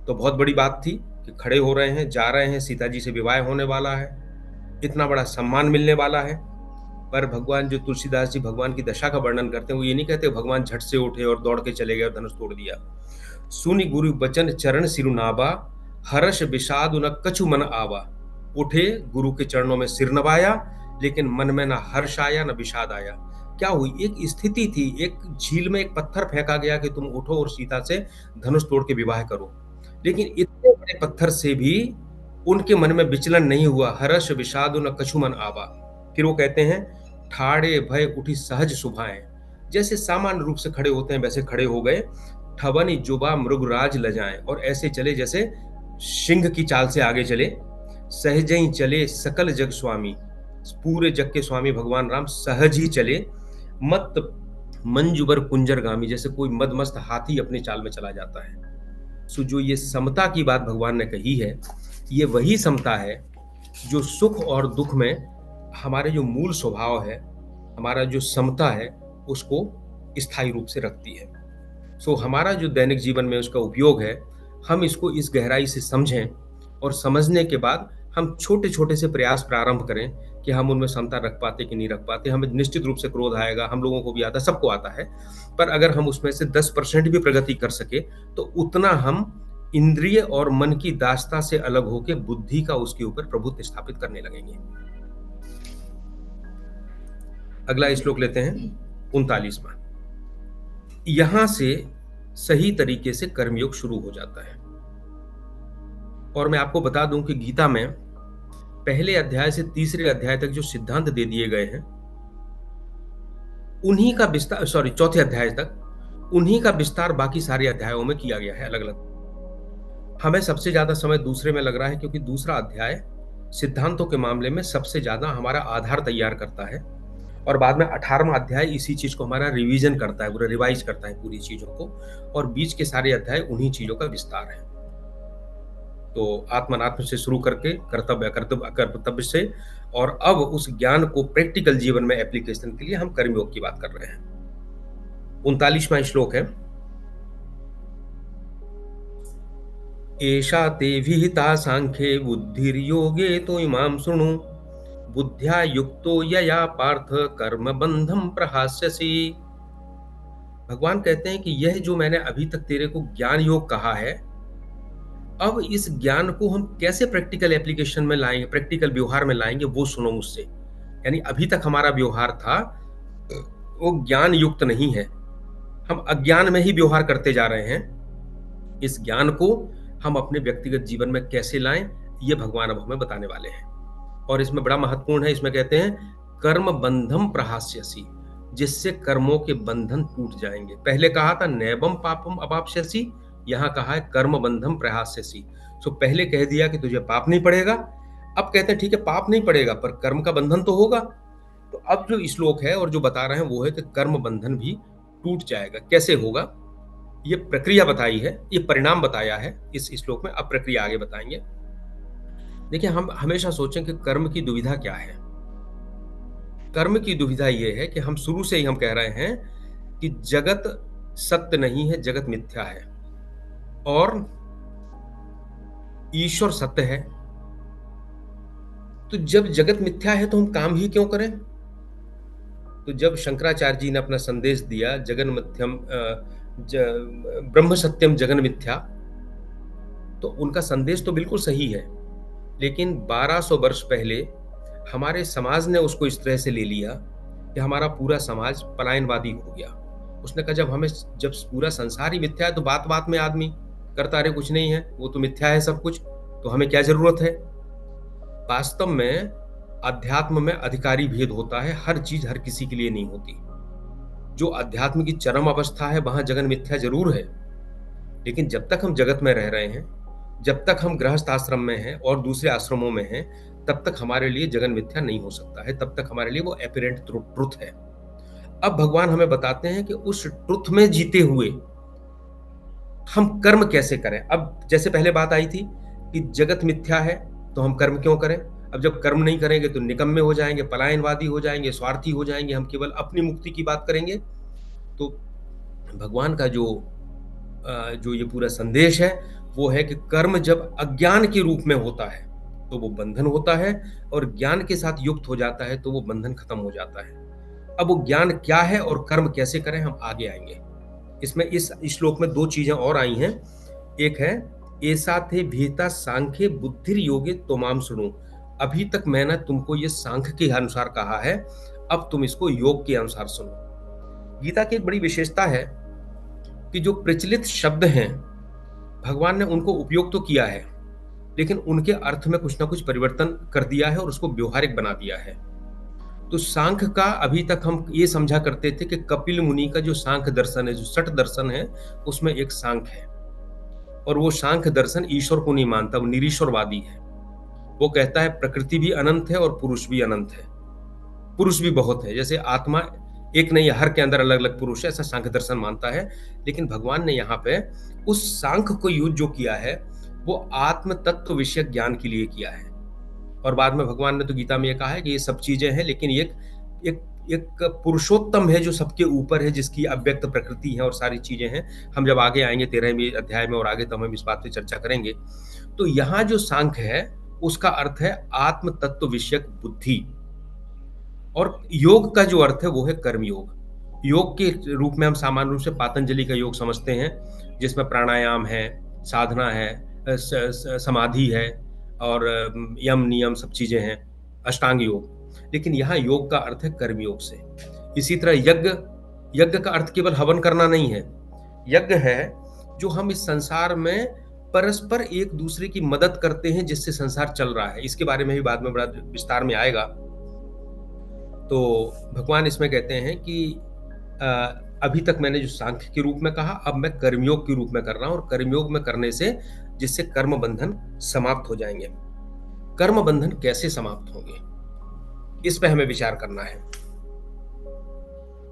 तो बहुत बड़ी बात थी कि खड़े हो रहे हैं, जा रहे हैं, सीता जी से विवाह होने वाला है, इतना बड़ा सम्मान मिलने वाला है। पर भगवान, जो तुलसीदास जी भगवान की दशा का वर्णन करते हैं, वो ये नहीं कहते भगवान झट से उठे और दौड़ के चले गए और धनुष तोड़ दिया। सुनि गुरु बचन चरण सिरु नावा, हर्ष विषाद न कछु मन आवा। उठे, गुरु के चरणों में सिर नवाया, लेकिन मन में ना हर्ष आया ना विषाद आया। क्या हुई? एक स्थिति थी, एक झील में एक पत्थर फेंका गया कि तुम उठो और सीता से धनुष तोड़ के विवाह करो। लेकिन इतने बड़े पत्थर से भी उनके मन में विचलन नहीं हुआ। हर्ष विषाद न कछु मन आवा। फिर वो कहते हैं, ठाड़े भय उठी सहज सुभाएं। जैसे सामान्य रूप से खड़े होते हैं वैसे खड़े हो गए। ठवनि जुबा मृगराज लजाएं, और ऐसे चले जैसे सिंह की चाल से आगे चले। सहज ही चले सकल जग स्वामी, पूरे जग के स्वामी भगवान राम सहज ही चले। मत मंजुबर कुंजरगामी, जैसे कोई मदमस्त हाथी अपनी चाल में चला जाता है। सो जो ये समता की बात भगवान ने कही है, ये वही समता है जो सुख और दुख में हमारे जो मूल स्वभाव है, हमारा जो समता है, उसको स्थायी रूप से रखती है। सो हमारा जो दैनिक जीवन में उसका उपयोग है, हम इसको इस गहराई से समझें, और समझने के बाद हम छोटे-छोटे से प्रयास प्रारंभ करें कि हम उनमें समता रख पाते कि नहीं रख पाते। हमें निश्चित रूप से क्रोध आएगा, हम लोगों को भी आता है, सबको आता है। पर अगर हम उसमें से 10% भी प्रगति कर सके, तो उतना हम इंद्रिय और मन की दासता से अलग होके बुद्धि का उसके ऊपर प्रभुत्व स्थापित करने लगेंगे। अगला श्लोक लेते हैं, 39वां। यहां से सही तरीके से कर्मयोग शुरू हो जाता है। और मैं आपको बता दूं कि गीता में पहले अध्याय से तीसरे अध्याय तक जो सिद्धांत दे दिए गए हैं, उन्हीं का विस्तार, चौथे अध्याय तक उन्हीं का विस्तार बाकी सारे अध्यायों में किया गया है अलग अलग। हमें सबसे ज्यादा समय दूसरे में लग रहा है, क्योंकि दूसरा अध्याय सिद्धांतों के मामले में सबसे ज्यादा हमारा आधार तैयार करता है, और बाद में 18वां अध्याय इसी चीज को हमारा रिवीजन करता है, पूरा रिवाइज करता है पूरी चीजों को, और बीच के सारे अध्याय उन्हीं चीजों का विस्तार है। तो आत्मनात्म से शुरू करके कर्तव्य से, और अब उस ज्ञान को प्रैक्टिकल जीवन में एप्लीकेशन के लिए हम कर्मयोग की बात कर रहे हैं। 39वां श्लोक है, एषा ते विहिता सांख्ये बुद्धिर्योगे तो इमाम शृणु, बुद्ध्या युक्तो यया पार्थ कर्म बंधम प्रहास्यसि। भगवान कहते हैं कि यह जो मैंने अभी तक तेरे को ज्ञान योग कहा है, अब इस ज्ञान को हम कैसे प्रैक्टिकल एप्लीकेशन में लाएंगे, प्रैक्टिकल व्यवहार में लाएंगे, वो सुनो मुझसे। यानी अभी तक हमारा व्यवहार था वो ज्ञान युक्त नहीं है, हम अज्ञान में ही व्यवहार करते जा रहे हैं। इस ज्ञान को हम अपने व्यक्तिगत जीवन में कैसे लाएं, ये भगवान अब हमें बताने वाले हैं। और इसमें बड़ा महत्वपूर्ण है, इसमें कहते हैं कर्म बंधम प्रहास्यसि, जिससे कर्मों के बंधन टूट जाएंगे। पहले कहा था नैवम पापम अवाप्स्यसि, यहां कहा है कर्म बंधम प्रहास्यसि। सो पहले कह दिया कि तुझे पाप नहीं पड़ेगा, अब कहते हैं ठीक है पाप नहीं पड़ेगा पर कर्म का बंधन तो होगा। तो अब जो श्लोक है और जो बता रहे हैं वो है कि कर्म बंधन भी टूट जाएगा। कैसे होगा, ये प्रक्रिया बताई है, ये परिणाम बताया है इस श्लोक में। अब प्रक्रिया आगे बताएंगे। देखिए, हम हमेशा सोचें कि कर्म की दुविधा क्या है। कर्म की दुविधा ये है कि हम शुरू से ही हम कह रहे हैं कि जगत सत्य नहीं है, जगत मिथ्या है। और ईश्वर सत्य है। तो जब जगत मिथ्या है तो हम काम ही क्यों करें? तो जब शंकराचार्य जी ने अपना संदेश दिया जगन मिथ्यम ब्रह्म सत्यम जगन मिथ्या, तो उनका संदेश तो बिल्कुल सही है, लेकिन 1200 वर्ष पहले हमारे समाज ने उसको इस तरह से ले लिया कि हमारा पूरा समाज पलायनवादी हो गया। उसने कहा जब पूरा संसार ही मिथ्या है तो बात बात में आदमी करता रहे कुछ नहीं है, वो तो मिथ्या है सब कुछ, तो हमें क्या जरूरत है? वास्तव में अध्यात्म में अधिकारी भेद होता है, हर चीज हर किसी के लिए नहीं होती। जो अध्यात्म की चरम अवस्था है वहां जगन मिथ्या जरूर है, लेकिन जब तक हम जगत में रह रहे हैं, जब तक हम गृहस्थ आश्रम में हैं और दूसरे आश्रमों में हैं, तब तक हमारे लिए जगन मिथ्या नहीं हो सकता है, तब तक हमारे लिए वो एपिरेंट ट्रुथ है। अब भगवान हमें बताते हैं कि उस ट्रुथ में जीते हुए हम कर्म कैसे करें। अब जैसे पहले बात आई थी कि जगत मिथ्या है तो हम कर्म क्यों करें। अब जब कर्म नहीं करेंगे तो निकम्मे हो जाएंगे, पलायनवादी हो जाएंगे, स्वार्थी हो जाएंगे, हम केवल अपनी मुक्ति की बात करेंगे। तो भगवान का जो ये पूरा संदेश है वो है कि कर्म जब अज्ञान के रूप में होता है तो वो बंधन होता है, और ज्ञान के साथ युक्त हो जाता है तो वो बंधन खत्म हो जाता है। अब वो ज्ञान क्या है और कर्म कैसे करें हम आगे आएंगे। इसमें इस श्लोक में दो चीजें और आई हैं। एक है ऐसा थे भीता सांख्य बुद्धिर योगे तोमाम सुनो। अभी तक मैंने तुमको ये सांख्य के अनुसार कहा है, अब तुम इसको योग के अनुसार सुनो। गीता की एक बड़ी विशेषता है कि जो प्रचलित शब्द हैं भगवान ने उनको उपयोग तो किया है, लेकिन उनके अर्थ में कुछ ना कुछ परिवर्तन कर दिया है और उसको व्यवहारिक बना दिया है। तो सांख्य का अभी तक हम ये समझा करते थे कि कपिल मुनि का जो सांख्य दर्शन है, जो सठ दर्शन है, उसमें एक सांख्य है, और वो सांख्य दर्शन ईश्वर को नहीं मानता, वो निरीश्वरवादी है। वो कहता है प्रकृति भी अनंत है और पुरुष भी अनंत है, पुरुष भी बहुत है, जैसे आत्मा एक नहीं है, हर के अंदर अलग अलग पुरुष है, ऐसा सांख्य दर्शन मानता है। लेकिन भगवान ने यहाँ पे उस सांख्य को यूज जो किया है वो आत्म तत्व विषय ज्ञान के लिए किया है। और बाद में भगवान ने तो गीता में ये कहा है कि ये सब चीजें हैं, लेकिन एक एक एक पुरुषोत्तम है जो सबके ऊपर है, जिसकी अव्यक्त प्रकृति है और सारी चीजें हैं। हम जब आगे आएंगे 13वें अध्याय में और आगे तो हम इस बात पे चर्चा करेंगे। तो यहाँ जो सांख्य है उसका अर्थ है आत्म तत्व विषयक बुद्धि, और योग का जो अर्थ है वो है कर्म योग। योग के रूप में हम सामान्य रूप से पातंजलि का योग समझते हैं, जिसमें प्राणायाम है, साधना है, समाधि है, और यम नियम सब चीजें हैं, अष्टांग योग। लेकिन यहाँ योग का अर्थ है कर्म योग से। इसी तरह यज्ञ, यज्ञ का अर्थ केवल हवन करना नहीं है। यज्ञ है जो हम इस संसार में परस्पर एक दूसरे की मदद करते हैं, जिससे संसार चल रहा है। इसके बारे में भी बाद में बड़ा विस्तार में आएगा। तो भगवान इसमें कहते हैं कि अभी तक मैंने जो सांख्य के रूप में कहा, अब मैं कर्मयोग के रूप में कर रहा हूं, और कर्मयोग में करने से जिससे कर्म बंधन समाप्त हो जाएंगे। कर्म बंधन कैसे समाप्त होंगे, इस पे हमें विचार करना है।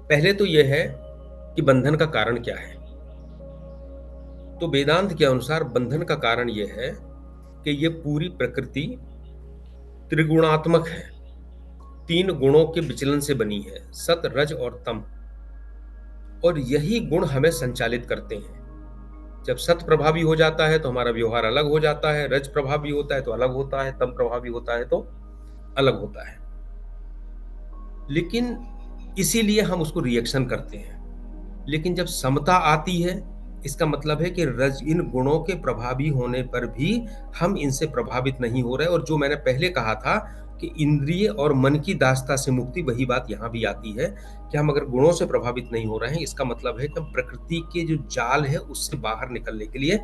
पहले तो यह है कि बंधन का कारण क्या है। तो वेदांत के अनुसार बंधन का कारण यह है कि यह पूरी प्रकृति त्रिगुणात्मक है, तीन गुणों के विचलन से बनी है, सत रज और तम, और यही गुण हमें संचालित करते हैं। जब सत प्रभावी हो जाता है तो हमारा व्यवहार अलग हो जाता है, रज प्रभावी होता है तो अलग होता है, तम प्रभावी होता है तो अलग होता है। लेकिन इसीलिए हम उसको रिएक्शन करते हैं। लेकिन जब समता आती है, इसका मतलब है कि रज इन गुणों के प्रभावी होने पर भी हम इनसे प्रभावित नहीं हो रहे। और जो मैंने पहले कहा था कि इंद्रिय और मन की दासता से मुक्ति, वही बात यहाँ भी आती है कि हम अगर गुणों से प्रभावित नहीं हो रहे हैं, इसका मतलब है कि हम प्रकृति के जो जाल है उससे बाहर निकलने के लिए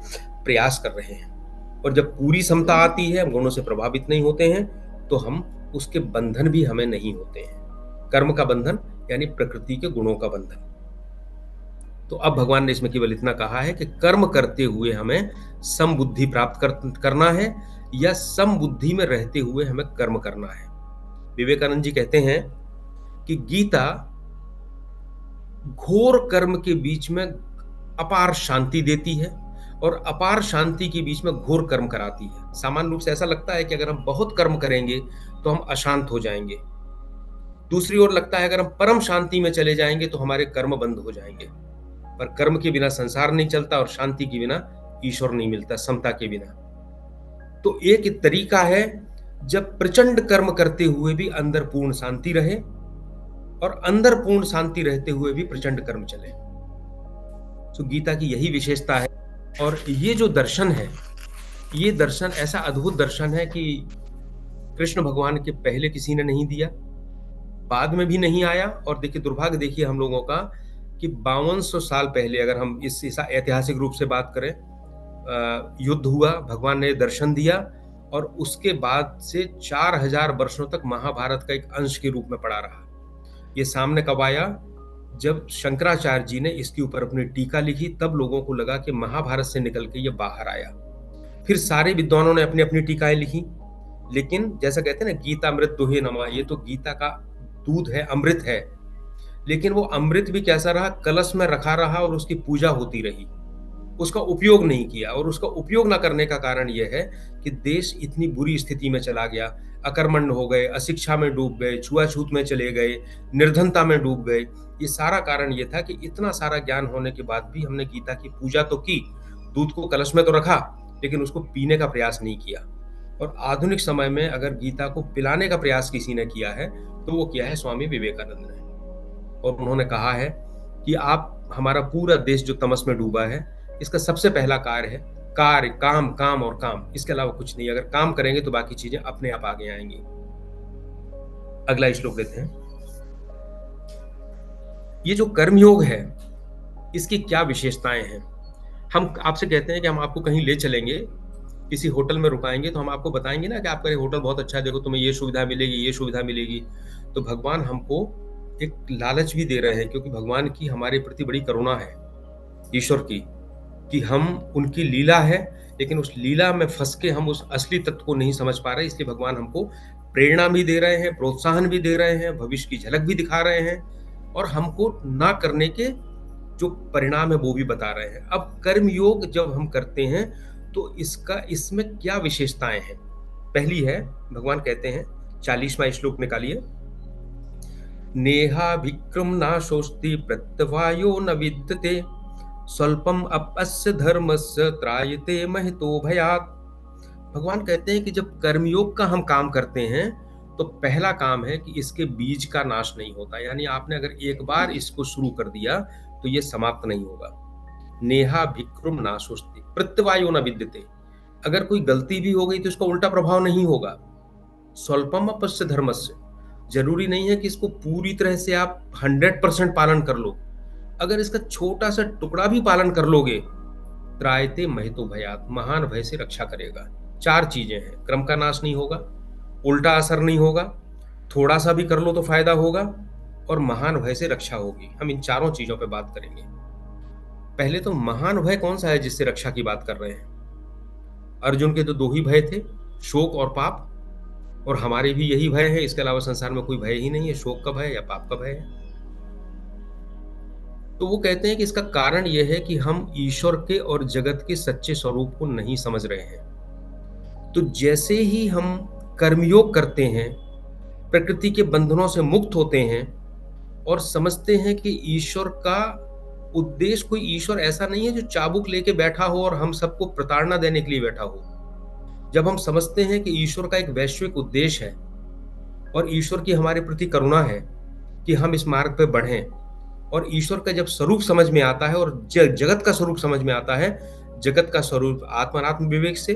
प्रयास कर रहे हैं। और जब पूरी समता आती है, हम गुणों से प्रभावित नहीं होते हैं, तो हम उसके बंधन भी हमें नहीं होते हैं। कर्म का बंधन यानी प्रकृति के गुणों का बंधन। तो अब भगवान ने इसमें केवल इतना कहा है कि कर्म करते हुए हमें समबुद्धि प्राप्त करना है, या समबुद्धि में रहते हुए हमें कर्म करना है। विवेकानंद जी कहते हैं कि गीता घोर कर्म के बीच में अपार शांति देती है, और अपार शांति के बीच में घोर कर्म कराती है। सामान्य रूप से ऐसा लगता है कि अगर हम बहुत कर्म करेंगे तो हम अशांत हो जाएंगे। दूसरी ओर लगता है अगर हम परम शांति में चले जाएंगे तो हमारे कर्म बंद हो जाएंगे। पर कर्म के बिना संसार नहीं चलता, और शांति के बिना ईश्वर नहीं मिलता समता के बिना। तो एक तरीका है जब प्रचंड कर्म करते हुए भी अंदर पूर्ण शांति रहे और अंदर पूर्ण शांति रहते हुए भी प्रचंड कर्म चले। तो गीता की यही विशेषता है। और ये जो दर्शन है, ये दर्शन ऐसा अद्भुत दर्शन है कि कृष्ण भगवान के पहले किसी ने नहीं दिया, बाद में भी नहीं आया। और देखिए दुर्भाग्य देखिए हम लोगों का कि 5200 साल पहले अगर हम इस ऐतिहासिक रूप से बात करें, युद्ध हुआ, भगवान ने दर्शन दिया और उसके बाद से 4000 वर्षों तक महाभारत का एक अंश के रूप में पड़ा रहा। ये सामने कब आया? जब शंकराचार्य जी ने इसके ऊपर अपनी टीका लिखी, तब लोगों को लगा कि महाभारत से निकल के ये बाहर आया। फिर सारे विद्वानों ने अपनी अपनी टीकाएं लिखी, लेकिन जैसा कहते हैं ना, गीता अमृत दुहे नमा, ये तो गीता का दूध है, अमृत है। लेकिन वो अमृत भी कैसा रहा? कलश में रखा रहा और उसकी पूजा होती रही, उसका उपयोग नहीं किया। और उसका उपयोग ना करने का कारण यह है कि देश इतनी बुरी स्थिति में चला गया, अकर्मण्य हो गए, अशिक्षा में डूब गए, छुआछूत में चले गए, निर्धनता में डूब गए। ये सारा कारण ये था कि इतना सारा ज्ञान होने के बाद भी हमने गीता की पूजा तो की, दूध को कलश में तो रखा, लेकिन उसको पीने का प्रयास नहीं किया। और आधुनिक समय में अगर गीता को पिलाने का प्रयास किसी ने किया है तो वो किया है स्वामी विवेकानंद ने। और उन्होंने कहा है कि आप, हमारा पूरा देश जो तमस में डूबा है, इसका सबसे पहला कार्य है कार्य, काम, काम और काम, इसके अलावा कुछ नहीं। अगर काम करेंगे तो बाकी चीजें अपने आप आगे आएंगी। अगला श्लोक लेते हैं। ये जो कर्मयोग है, इसकी क्या विशेषताएं हैं? हम आपसे कहते हैं कि हम आपको कहीं ले चलेंगे, किसी होटल में रुकाएंगे, तो हम आपको बताएंगे ना कि आपका ये होटल बहुत अच्छा है, देखो तुम्हें ये सुविधा मिलेगी, ये सुविधा मिलेगी। तो भगवान हमको एक लालच भी दे रहे हैं, क्योंकि भगवान की हमारे प्रति बड़ी करुणा है, ईश्वर की, कि हम, उनकी लीला है, लेकिन उस लीला में फंस के हम उस असली तत्व को नहीं समझ पा रहे। इसलिए भगवान हमको प्रेरणा भी दे रहे हैं, प्रोत्साहन भी दे रहे हैं, भविष्य की झलक भी दिखा रहे हैं और हमको ना करने के जो परिणाम है वो भी बता रहे हैं। अब कर्म योग जब हम करते हैं तो इसमें क्या विशेषताएं हैं? पहली है, भगवान कहते हैं, 40वां श्लोक निकालिए। नेहा विक्रम नाशोस्ति प्रत्यवायो न विद्यते स्वल्पम अपस्य धर्मस्य त्रायते महतो भयात्। भगवान कहते हैं कि जब कर्मयोग का हम काम करते हैं तो पहला काम है कि इसके बीज का नाश नहीं होता। यानी आपने अगर एक बार इसको शुरू कर दिया तो ये समाप्त नहीं होगा। नेहा विक्रम नाशोस्ति प्रत्यवायो न विद्यते, अगर कोई गलती भी हो गई तो इसका उल्टा प्रभाव नहीं होगा। स्वल्पम अपस्य धर्मस्य, जरूरी नहीं है कि इसको पूरी तरह से आप 100% पालन कर लो। अगर इसका छोटा सा टुकड़ा भी पालन कर लोगे, त्रायते महतो भयात्, महान भय से रक्षा करेगा। 4 चीजें हैं, क्रम का नाश नहीं होगा, उल्टा असर नहीं होगा, थोड़ा सा भी कर लो तो फायदा होगा और महान भय से रक्षा होगी। हम इन चारों चीजों पे बात करेंगे। पहले तो महान भय कौन सा है जिससे रक्षा की बात कर रहे हैं? अर्जुन के तो 2 ही भय थे, शोक और पाप, और हमारे भी यही भय है। इसके अलावा संसार में कोई भय ही नहीं है, शोक का भय या पाप का भय है। तो वो कहते हैं कि इसका कारण यह है कि हम ईश्वर के और जगत के सच्चे स्वरूप को नहीं समझ रहे हैं। तो जैसे ही हम कर्मयोग करते हैं, प्रकृति के बंधनों से मुक्त होते हैं और समझते हैं कि ईश्वर का उद्देश्य, कोई ईश्वर ऐसा नहीं है जो चाबुक लेके बैठा हो और हम सबको प्रताड़ना देने के लिए बैठा हो। जब हम समझते हैं कि ईश्वर का एक वैश्विक उद्देश्य है और ईश्वर की हमारे प्रति करुणा है कि हम इस मार्ग पर बढ़ें, और ईश्वर का जब स्वरूप समझ में आता है और जगत का स्वरूप समझ में आता है, जगत का स्वरूप आत्मात्म विवेक से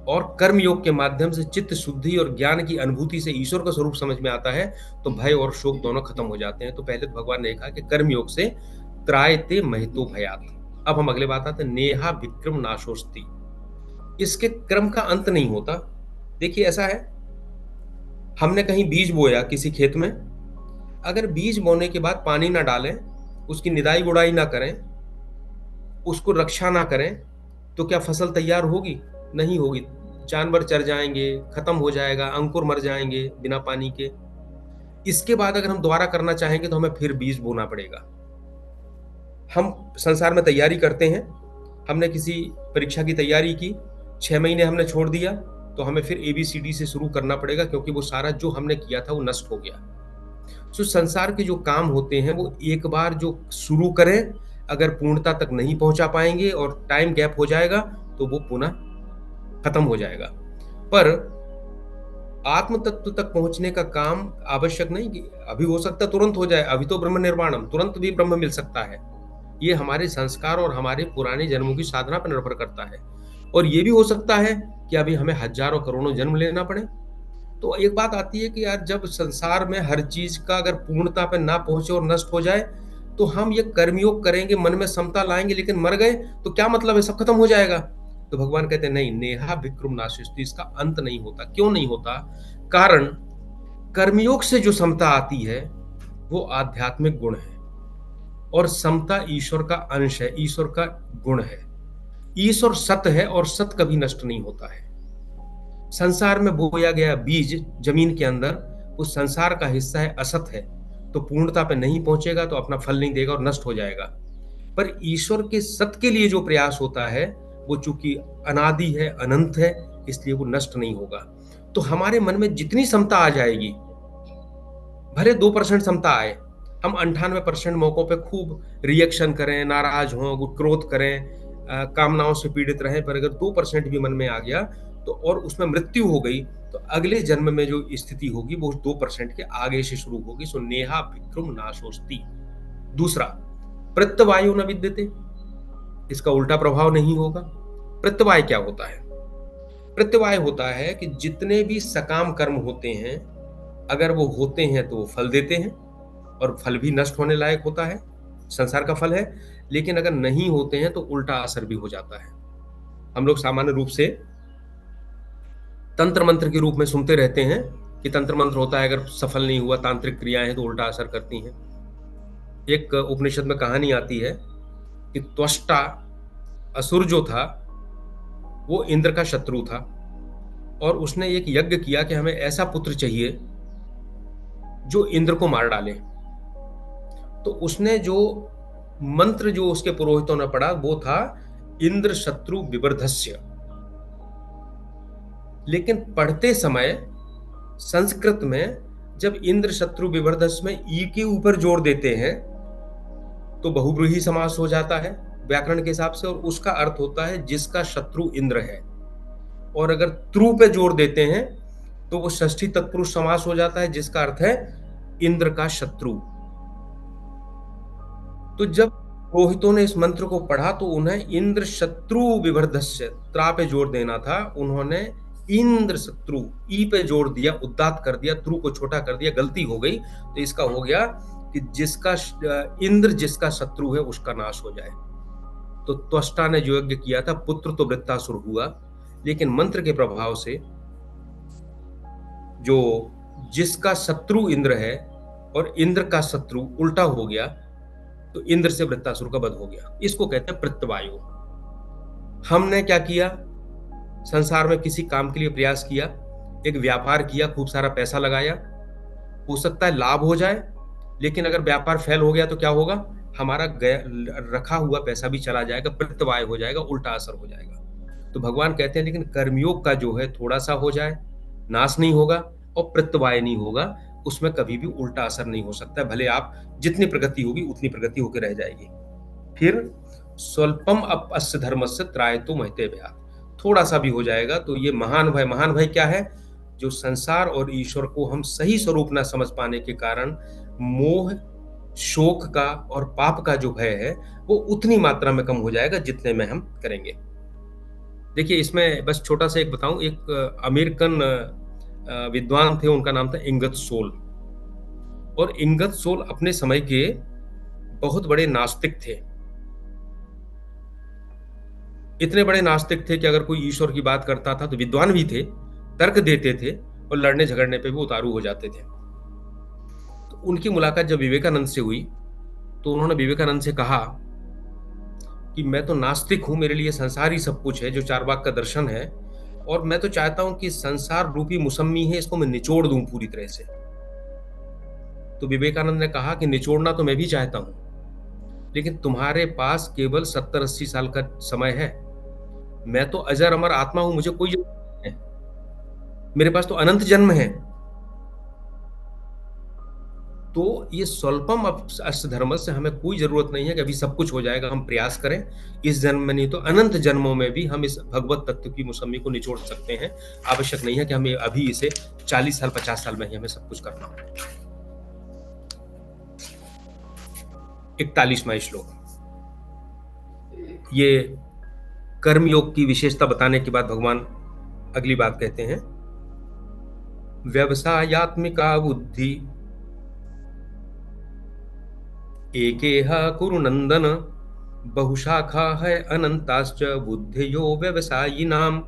और कर्म योग के माध्यम से चित्त शुद्धि और ज्ञान की अनुभूति से ईश्वर का स्वरूप समझ में आता है, तो भय और शोक दोनों खत्म हो जाते हैं। तो पहले तो भगवान ने कहा कि कर्म योग से त्रायते महतो भयात्। अब हम अगले बात आते हैं, नेहा विक्रम नाशोस्ति। इसके क्रम का अंत नहीं होता। देखिए ऐसा है, हमने कहीं बीज बोया किसी खेत में, अगर बीज बोने के बाद पानी ना डालें, उसकी निदाई गुड़ाई ना करें, उसको रक्षा ना करें, तो क्या फसल तैयार होगी? नहीं होगी। जानवर चर जाएंगे, खत्म हो जाएगा, अंकुर मर जाएंगे बिना पानी के। इसके बाद अगर हम दोबारा करना चाहेंगे तो हमें फिर बीज बोना पड़ेगा। हम संसार में तैयारी करते हैं, हमने किसी परीक्षा की तैयारी की, 6 महीने हमने छोड़ दिया, तो हमें फिर ABCD से शुरू करना पड़ेगा, क्योंकि वो सारा जो हमने किया था वो नष्ट हो गया। तो संसार के जो काम होते हैं वो एक बार जो शुरू करें, अगर पूर्णता तक नहीं पहुंचा पाएंगे और टाइम गैप हो जाएगा तो वो पुनः खत्म हो जाएगा। पर आत्म तत्व तक पहुंचने का काम आवश्यक नहीं कि अभी हो सकता है तुरंत हो जाए, अभी तो ब्रह्म निर्वाणम, तुरंत भी ब्रह्म मिल सकता है। ये हमारे संस्कार और हमारे पुराने जन्मों की साधना पर निर्भर करता है। और ये भी हो सकता है कि अभी हमें हजारों करोड़ों जन्म लेना पड़े। तो एक बात आती है कि यार जब संसार में हर चीज का अगर पूर्णता पे ना पहुंचे और नष्ट हो जाए, तो हम ये कर्मयोग करेंगे, मन में समता लाएंगे, लेकिन मर गए तो क्या मतलब है, सब खत्म हो जाएगा। तो भगवान कहते हैं नहीं, नेहा विक्रम नाशिस्ति, इसका अंत नहीं होता। क्यों नहीं होता? कारण कर्मयोग से जो समता आती है वो आध्यात्मिक गुण है, और समता ईश्वर का अंश है, ईश्वर का गुण है। ईश्वर सत्य है और सत्य कभी नष्ट नहीं होता है। संसार में बोया गया बीज जमीन के अंदर उस संसार का हिस्सा है, असत है, तो पूर्णता पे नहीं पहुंचेगा तो अपना फल नहीं देगा और नष्ट हो जाएगा। पर ईश्वर के सत्य के लिए जो प्रयास होता है वो चूंकि अनादि है, अनंत है, इसलिए वो नष्ट नहीं होगा। तो हमारे मन में जितनी समता आ जाएगी, भले 2% क्षमता आए, हम 98% मौकों पे खूब रिएक्शन करें, नाराज हों, क्रोध करें, कामनाओं से पीड़ित रहें, पर अगर 2% भी मन में आ गया तो और उसमें मृत्यु हो गई, तो अगले जन्म में जो स्थिति होगी वो 2% के आगे से शुरू होगी। सो नेहा विक्रम नाशोस्ति। दूसरा, प्रत्यवायो न विद्यते, इसका उल्टा प्रभाव नहीं होगा। प्रत्यवाय क्या होता है? प्रत्यवाय होता है कि जितने भी सकाम कर्म होते हैं, अगर वो होते हैं तो वो फल देते हैं, और फल भी नष्ट होने लायक होता है, संसार का फल है। लेकिन अगर नहीं होते हैं तो उल्टा असर भी हो जाता है। हम लोग सामान्य रूप से तंत्र मंत्र के रूप में सुनते रहते हैं कि तंत्र मंत्र होता है, अगर सफल नहीं हुआ, तांत्रिक क्रियाएं हैं तो उल्टा असर करती हैं। एक उपनिषद में कहानी आती है कि त्वष्टा असुर जो था वो इंद्र का शत्रु था, और उसने एक यज्ञ किया कि हमें ऐसा पुत्र चाहिए जो इंद्र को मार डाले। तो उसने जो मंत्र जो उसके पुरोहितों ने पढ़ा वो था इंद्र शत्रु विवर्धस्य। लेकिन पढ़ते समय संस्कृत में जब इंद्र शत्रु विवर्धस्य में ई के ऊपर जोर देते हैं तो बहुब्रीहि समास हो जाता है व्याकरण के हिसाब से, और उसका अर्थ होता है जिसका शत्रु इंद्र है। और अगर त्रु पे जोर देते हैं तो वो षष्ठी तत्पुरुष समास हो जाता है, जिसका अर्थ है इंद्र का शत्रु। तो जब पुरोहितों ने इस मंत्र को पढ़ा तो उन्हें इंद्र शत्रु विवर्धस्य, त्रा पे जोर देना था, उन्होंने इंद्र शत्रु ई पे जोर दिया, उदात्त कर दिया, त्रु को छोटा कर दिया, गलती हो गई। तो इसका हो गया कि जिसका इंद्र जिसका शत्रु है उसका नाश हो जाए। तो त्वष्टा ने जो यज्ञ किया था, पुत्र तो वृत्तासुर हुआ, लेकिन मंत्र के प्रभाव से जो जिसका शत्रु इंद्र है और इंद्र का शत्रु उल्टा हो गया, तो इंद्र से वृत्तासुर का वध हो गया। इसको कहते हैं प्रत्यवायो। हमने क्या किया? संसार में किसी काम के लिए प्रयास किया, एक व्यापार किया, खूब सारा पैसा लगाया, हो सकता है लाभ हो जाए, लेकिन अगर व्यापार फेल हो गया तो क्या होगा? हमारा रखा हुआ पैसा भी चला जाएगा, प्रत्यवाय हो जाएगा, उल्टा असर हो जाएगा। तो भगवान कहते हैं लेकिन कर्मयोग का जो है थोड़ा सा हो जाए, नाश नहीं होगा और प्रत्यवाय नहीं होगा, उसमें कभी भी उल्टा असर नहीं हो सकता है। भले आप जितनी प्रगति होगी उतनी प्रगति होकर रह जाएगी। फिर स्वल्पम अस्य धर्मस्य त्रायतो महते भयात्, थोड़ा सा भी हो जाएगा तो ये महान भय। महान भय क्या है? जो संसार और ईश्वर को हम सही स्वरूप न समझ पाने के कारण मोह, शोक का और पाप का जो भय है वो उतनी मात्रा में कम हो जाएगा जितने में हम करेंगे। देखिए, इसमें बस छोटा सा एक बताऊं, एक अमेरिकन विद्वान थे, उनका नाम था इंगतसोल। और इंगतसोल अपने समय के बहुत बड़े नास्तिक थे। इतने बड़े नास्तिक थे कि अगर कोई ईश्वर की बात करता था तो विद्वान भी थे, तर्क देते थे और लड़ने झगड़ने पे भी उतारू हो जाते थे। तो उनकी मुलाकात जब विवेकानंद से हुई तो उन्होंने विवेकानंद से कहा कि मैं तो नास्तिक हूं, मेरे लिए संसार ही सब कुछ है, जो चारवाक का दर्शन है, और मैं तो चाहता हूं कि संसार रूपी मुसम्मी है, इसको मैं निचोड़ दूं पूरी तरह से। तो विवेकानंद ने कहा कि निचोड़ना तो मैं भी चाहता हूं, लेकिन तुम्हारे पास केवल 70-80 साल का समय है। मैं तो अजर अमर आत्मा हूं, मुझे कोई जरूरत नहीं है, मेरे पास तो अनंत जन्म है। तो ये स्वल्पम अस्य धर्म से हमें कोई ज़रूरत नहीं है कि अभी सब कुछ हो जाएगा, हम प्रयास करें। इस जन्म में नहीं तो अनंत जन्मों में भी हम इस भगवत तत्व की मौसमी को निचोड़ सकते हैं। आवश्यक नहीं है कि हमें अभी इसे 40 साल, 50 साल में ही हमें सब कुछ करना हो। 41वां श्लोक। ये कर्म योग की विशेषता बताने के बाद भगवान अगली बात कहते हैं, व्यवसायात्मिका बुद्धि एकेह कुरु नंदन, बहुशाखा है अनंताश्च बुद्धियो व्यवसायिनाम।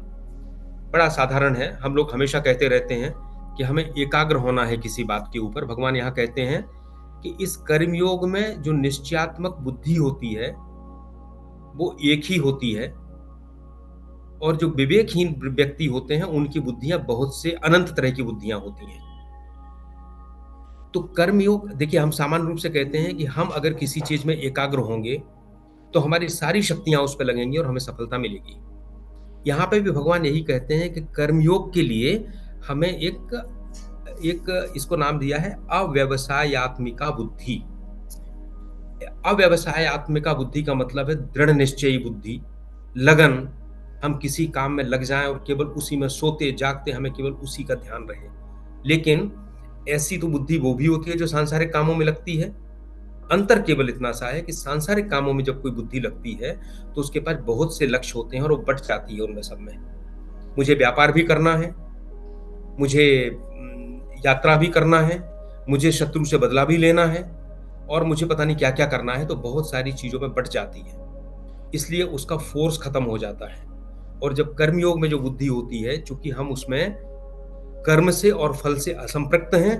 बड़ा साधारण है, हम लोग हमेशा कहते रहते हैं कि हमें एकाग्र होना है किसी बात के ऊपर। भगवान यहाँ कहते हैं कि इस कर्मयोग में जो निश्चयात्मक बुद्धि होती है वो एक ही होती है, और जो विवेकहीन व्यक्ति होते हैं उनकी बुद्धियां बहुत से अनंत तरह की बुद्धियां होती हैं। तो कर्मयोग, देखिए, हम सामान्य रूप से कहते हैं कि हम अगर किसी चीज में एकाग्र होंगे तो हमारी सारी शक्तियां उस पर लगेंगी और हमें सफलता मिलेगी। यहाँ पे भी भगवान यही कहते हैं कि कर्मयोग के लिए हमें एक एक इसको नाम दिया है अव्यवसायआत्मिका बुद्धि। अव्यवसायआत्मिका बुद्धि का मतलब है दृढ़ निश्चयी बुद्धि, लगन। हम किसी काम में लग जाएं और केवल उसी में सोते जागते हमें केवल उसी का ध्यान रहे। लेकिन ऐसी तो बुद्धि वो भी होती है जो सांसारिक कामों में लगती है। अंतर केवल इतना सा है कि सांसारिक कामों में जब कोई बुद्धि लगती है तो उसके पास बहुत से लक्ष्य होते हैं और वो बट जाती है उनमें सब में। मुझे व्यापार भी करना है, मुझे यात्रा भी करना है, मुझे शत्रु से बदला भी लेना है, और मुझे पता नहीं क्या क्या करना है, तो बहुत सारी चीजों में बट जाती है। इसलिए उसका फोर्स खत्म हो जाता है। और जब कर्मयोग में जो बुद्धि होती है, चूंकि हम उसमें कर्म से और फल से असंपृक्त हैं,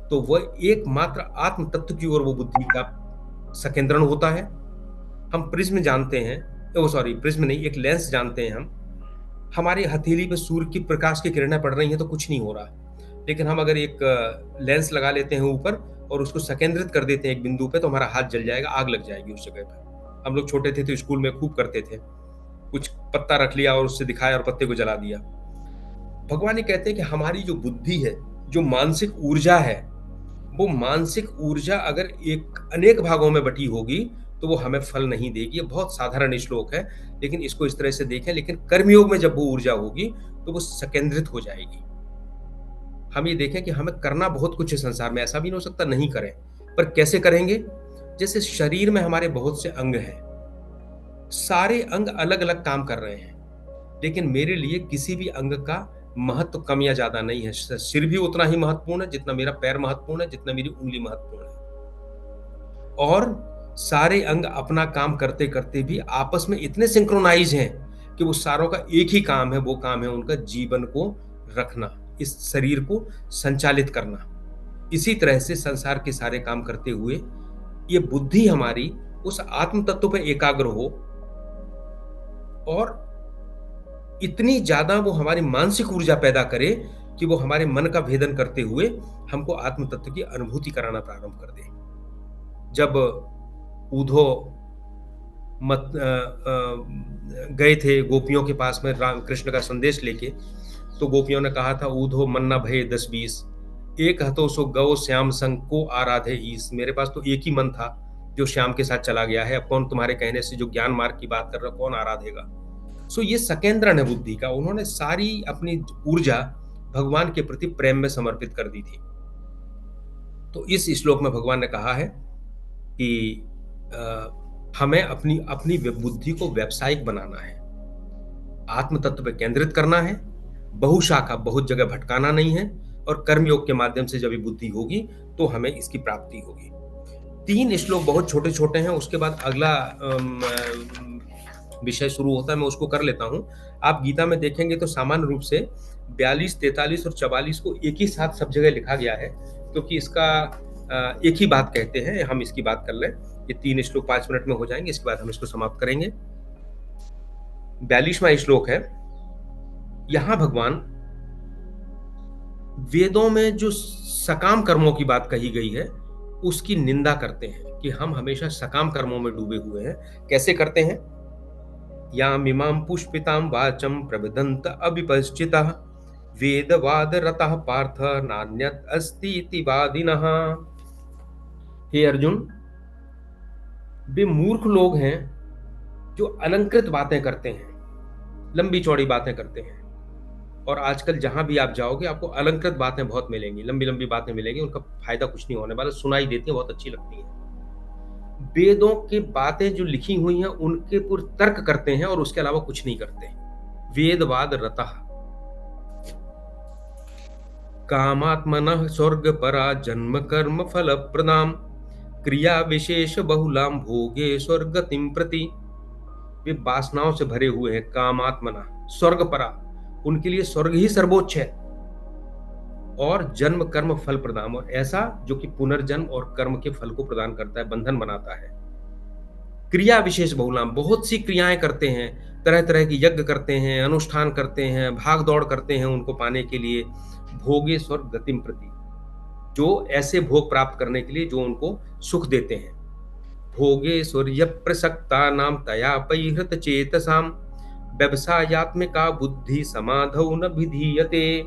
तो वह एकमात्र आत्म तत्व की ओर वो बुद्धि का संकेंद्रण होता है। हम प्रिज्म जानते हैं, ओ सॉरी, प्रिज्म नहीं, एक लेंस जानते हैं हम। हमारी हथेली पे सूर्य की प्रकाश की किरणें पड़ रही हैं तो कुछ नहीं हो रहा, लेकिन हम अगर एक लेंस लगा लेते हैं ऊपर और उसको संकेंद्रित कर देते हैं एक बिंदु पे, तो हमारा हाथ जल जाएगा, आग लग जाएगी उस जगह पे। हम लोग छोटे थे तो स्कूल में खूब करते थे, कुछ पत्ता रख लिया और उससे दिखाया और पत्ते को जला दिया। भगवान ये कहते हैं कि हमारी जो बुद्धि है, जो मानसिक ऊर्जा है, वो मानसिक ऊर्जा अगर एक अनेक भागों में बटी होगी तो वो हमें फल नहीं देगी। ये बहुत साधारण श्लोक है, लेकिन इसको इस तरह से देखें। लेकिन कर्मयोग में जब वो ऊर्जा होगी तो वो संकेंद्रित हो जाएगी। हम ये देखें कि हमें करना बहुत कुछ है संसार में, ऐसा भी नहीं हो सकता नहीं करें, पर कैसे करेंगे? जैसे शरीर में हमारे बहुत से अंग हैं, सारे अंग अलग अलग काम कर रहे हैं, लेकिन मेरे लिए किसी भी अंग का महत्व कम या ज्यादा नहीं है। सिर भी उतना ही महत्वपूर्ण है जितना मेरा पैर महत्वपूर्ण है, जितना मेरी उंगली महत्वपूर्ण है। और सारे अंग अपना काम करते करते भी आपस में इतने सिंक्रोनाइज हैं कि वो सारों का एक ही काम है, वो काम है उनका जीवन को रखना, इस शरीर को संचालित करना। इसी तरह से संसार के सारे काम करते हुए ये बुद्धि हमारी उस आत्म तत्व पर एकाग्र हो, और इतनी ज्यादा वो हमारी मानसिक ऊर्जा पैदा करे कि वो हमारे मन का भेदन करते हुए हमको आत्म तत्व की अनुभूति कराना प्रारंभ कर दे। जब ऊधो मत गए थे गोपियों के पास में राम कृष्ण का संदेश लेके, तो गोपियों ने कहा था, ऊधो मन्ना भय 10-20, एक हतो सो गौ श्याम संग को आराधे ईस। मेरे पास तो एक ही मन था जो श्याम के साथ चला गया है, अब कौन तुम्हारे कहने से जो ज्ञान मार्ग की बात कर रहा, कौन आराधेगा? सो ये सकेंद्रण है बुद्धि का। उन्होंने सारी अपनी ऊर्जा भगवान के प्रति प्रेम में समर्पित कर दी थी। तो इस श्लोक में भगवान ने कहा है कि हमें अपनी अपनी बुद्धि को व्यावसायिक बनाना है, आत्म तत्व पर केंद्रित करना है, बहुशाखा, बहुत जगह भटकाना नहीं है, और कर्मयोग के माध्यम से जब बुद्धि होगी तो हमें इसकी प्राप्ति होगी। 3 श्लोक बहुत छोटे छोटे हैं, उसके बाद अगला विषय शुरू होता है, मैं उसको कर लेता हूं। आप गीता में देखेंगे तो सामान्य रूप से 42, 43 और 44 को एक ही साथ सब जगह लिखा गया है, क्योंकि इसका एक ही बात कहते हैं। हम इसकी बात कर लें, ये 3 श्लोक 5 मिनट में हो जाएंगे, इसके बाद हम इसको समाप्त करेंगे। 42वां श्लोक है। यहां भगवान वेदों में जो सकाम कर्मों की बात कही गई है उसकी निंदा करते हैं कि हम हमेशा सकाम कर्मों में डूबे हुए हैं। कैसे करते हैं? यामिमां पुष्पितां वाचम प्रविदन्त अविपश्चितः वेदवाद रतः पार्थ नान्यत् अस्ति इति वादिनः। हे अर्जुन, वे मूर्ख लोग हैं जो अलंकृत बातें करते हैं, लंबी चौड़ी बातें करते हैं। और आजकल जहां भी आप जाओगे आपको अलंकृत बातें बहुत मिलेंगी, लंबी लंबी बातें मिलेंगी, उनका फायदा कुछ नहीं होने वाला, सुनाई देती है, बहुत अच्छी लगती है। वेदों की बातें जो लिखी हुई हैं उनके पूर्व तर्क करते हैं और उसके अलावा कुछ नहीं करते। वेदवाद रतः कामात्मनः स्वर्ग परा जन्म कर्म फल प्रदाम क्रिया विशेष बहुलाम भोगे स्वर्गतिम प्रति। वे वासनाओं से भरे हुए हैं, कामात्मना स्वर्ग परा, उनके लिए स्वर्ग ही सर्वोच्च है। और जन्म कर्म फल प्रदान, और ऐसा जो कि पुनर्जन्म और कर्म के फल को प्रदान करता है, बंधन बनाता है। क्रिया विशेष बहुलाम, बहुत सी क्रियाएं करते हैं, तरह तरह की यज्ञ करते हैं, अनुष्ठान करते हैं, भाग दौड़ करते हैं उनको पाने के लिए। भोगे स्वर्ग गतिम प्रति, जो ऐसे भोग प्राप्त करने के लिए जो उनको सुख देते हैं। भोगे सूर्य प्रसक्ता नाम तया परिहृत चेतसाम व्यवसायात्मिका बुद्धि समाधौ न विधीयते।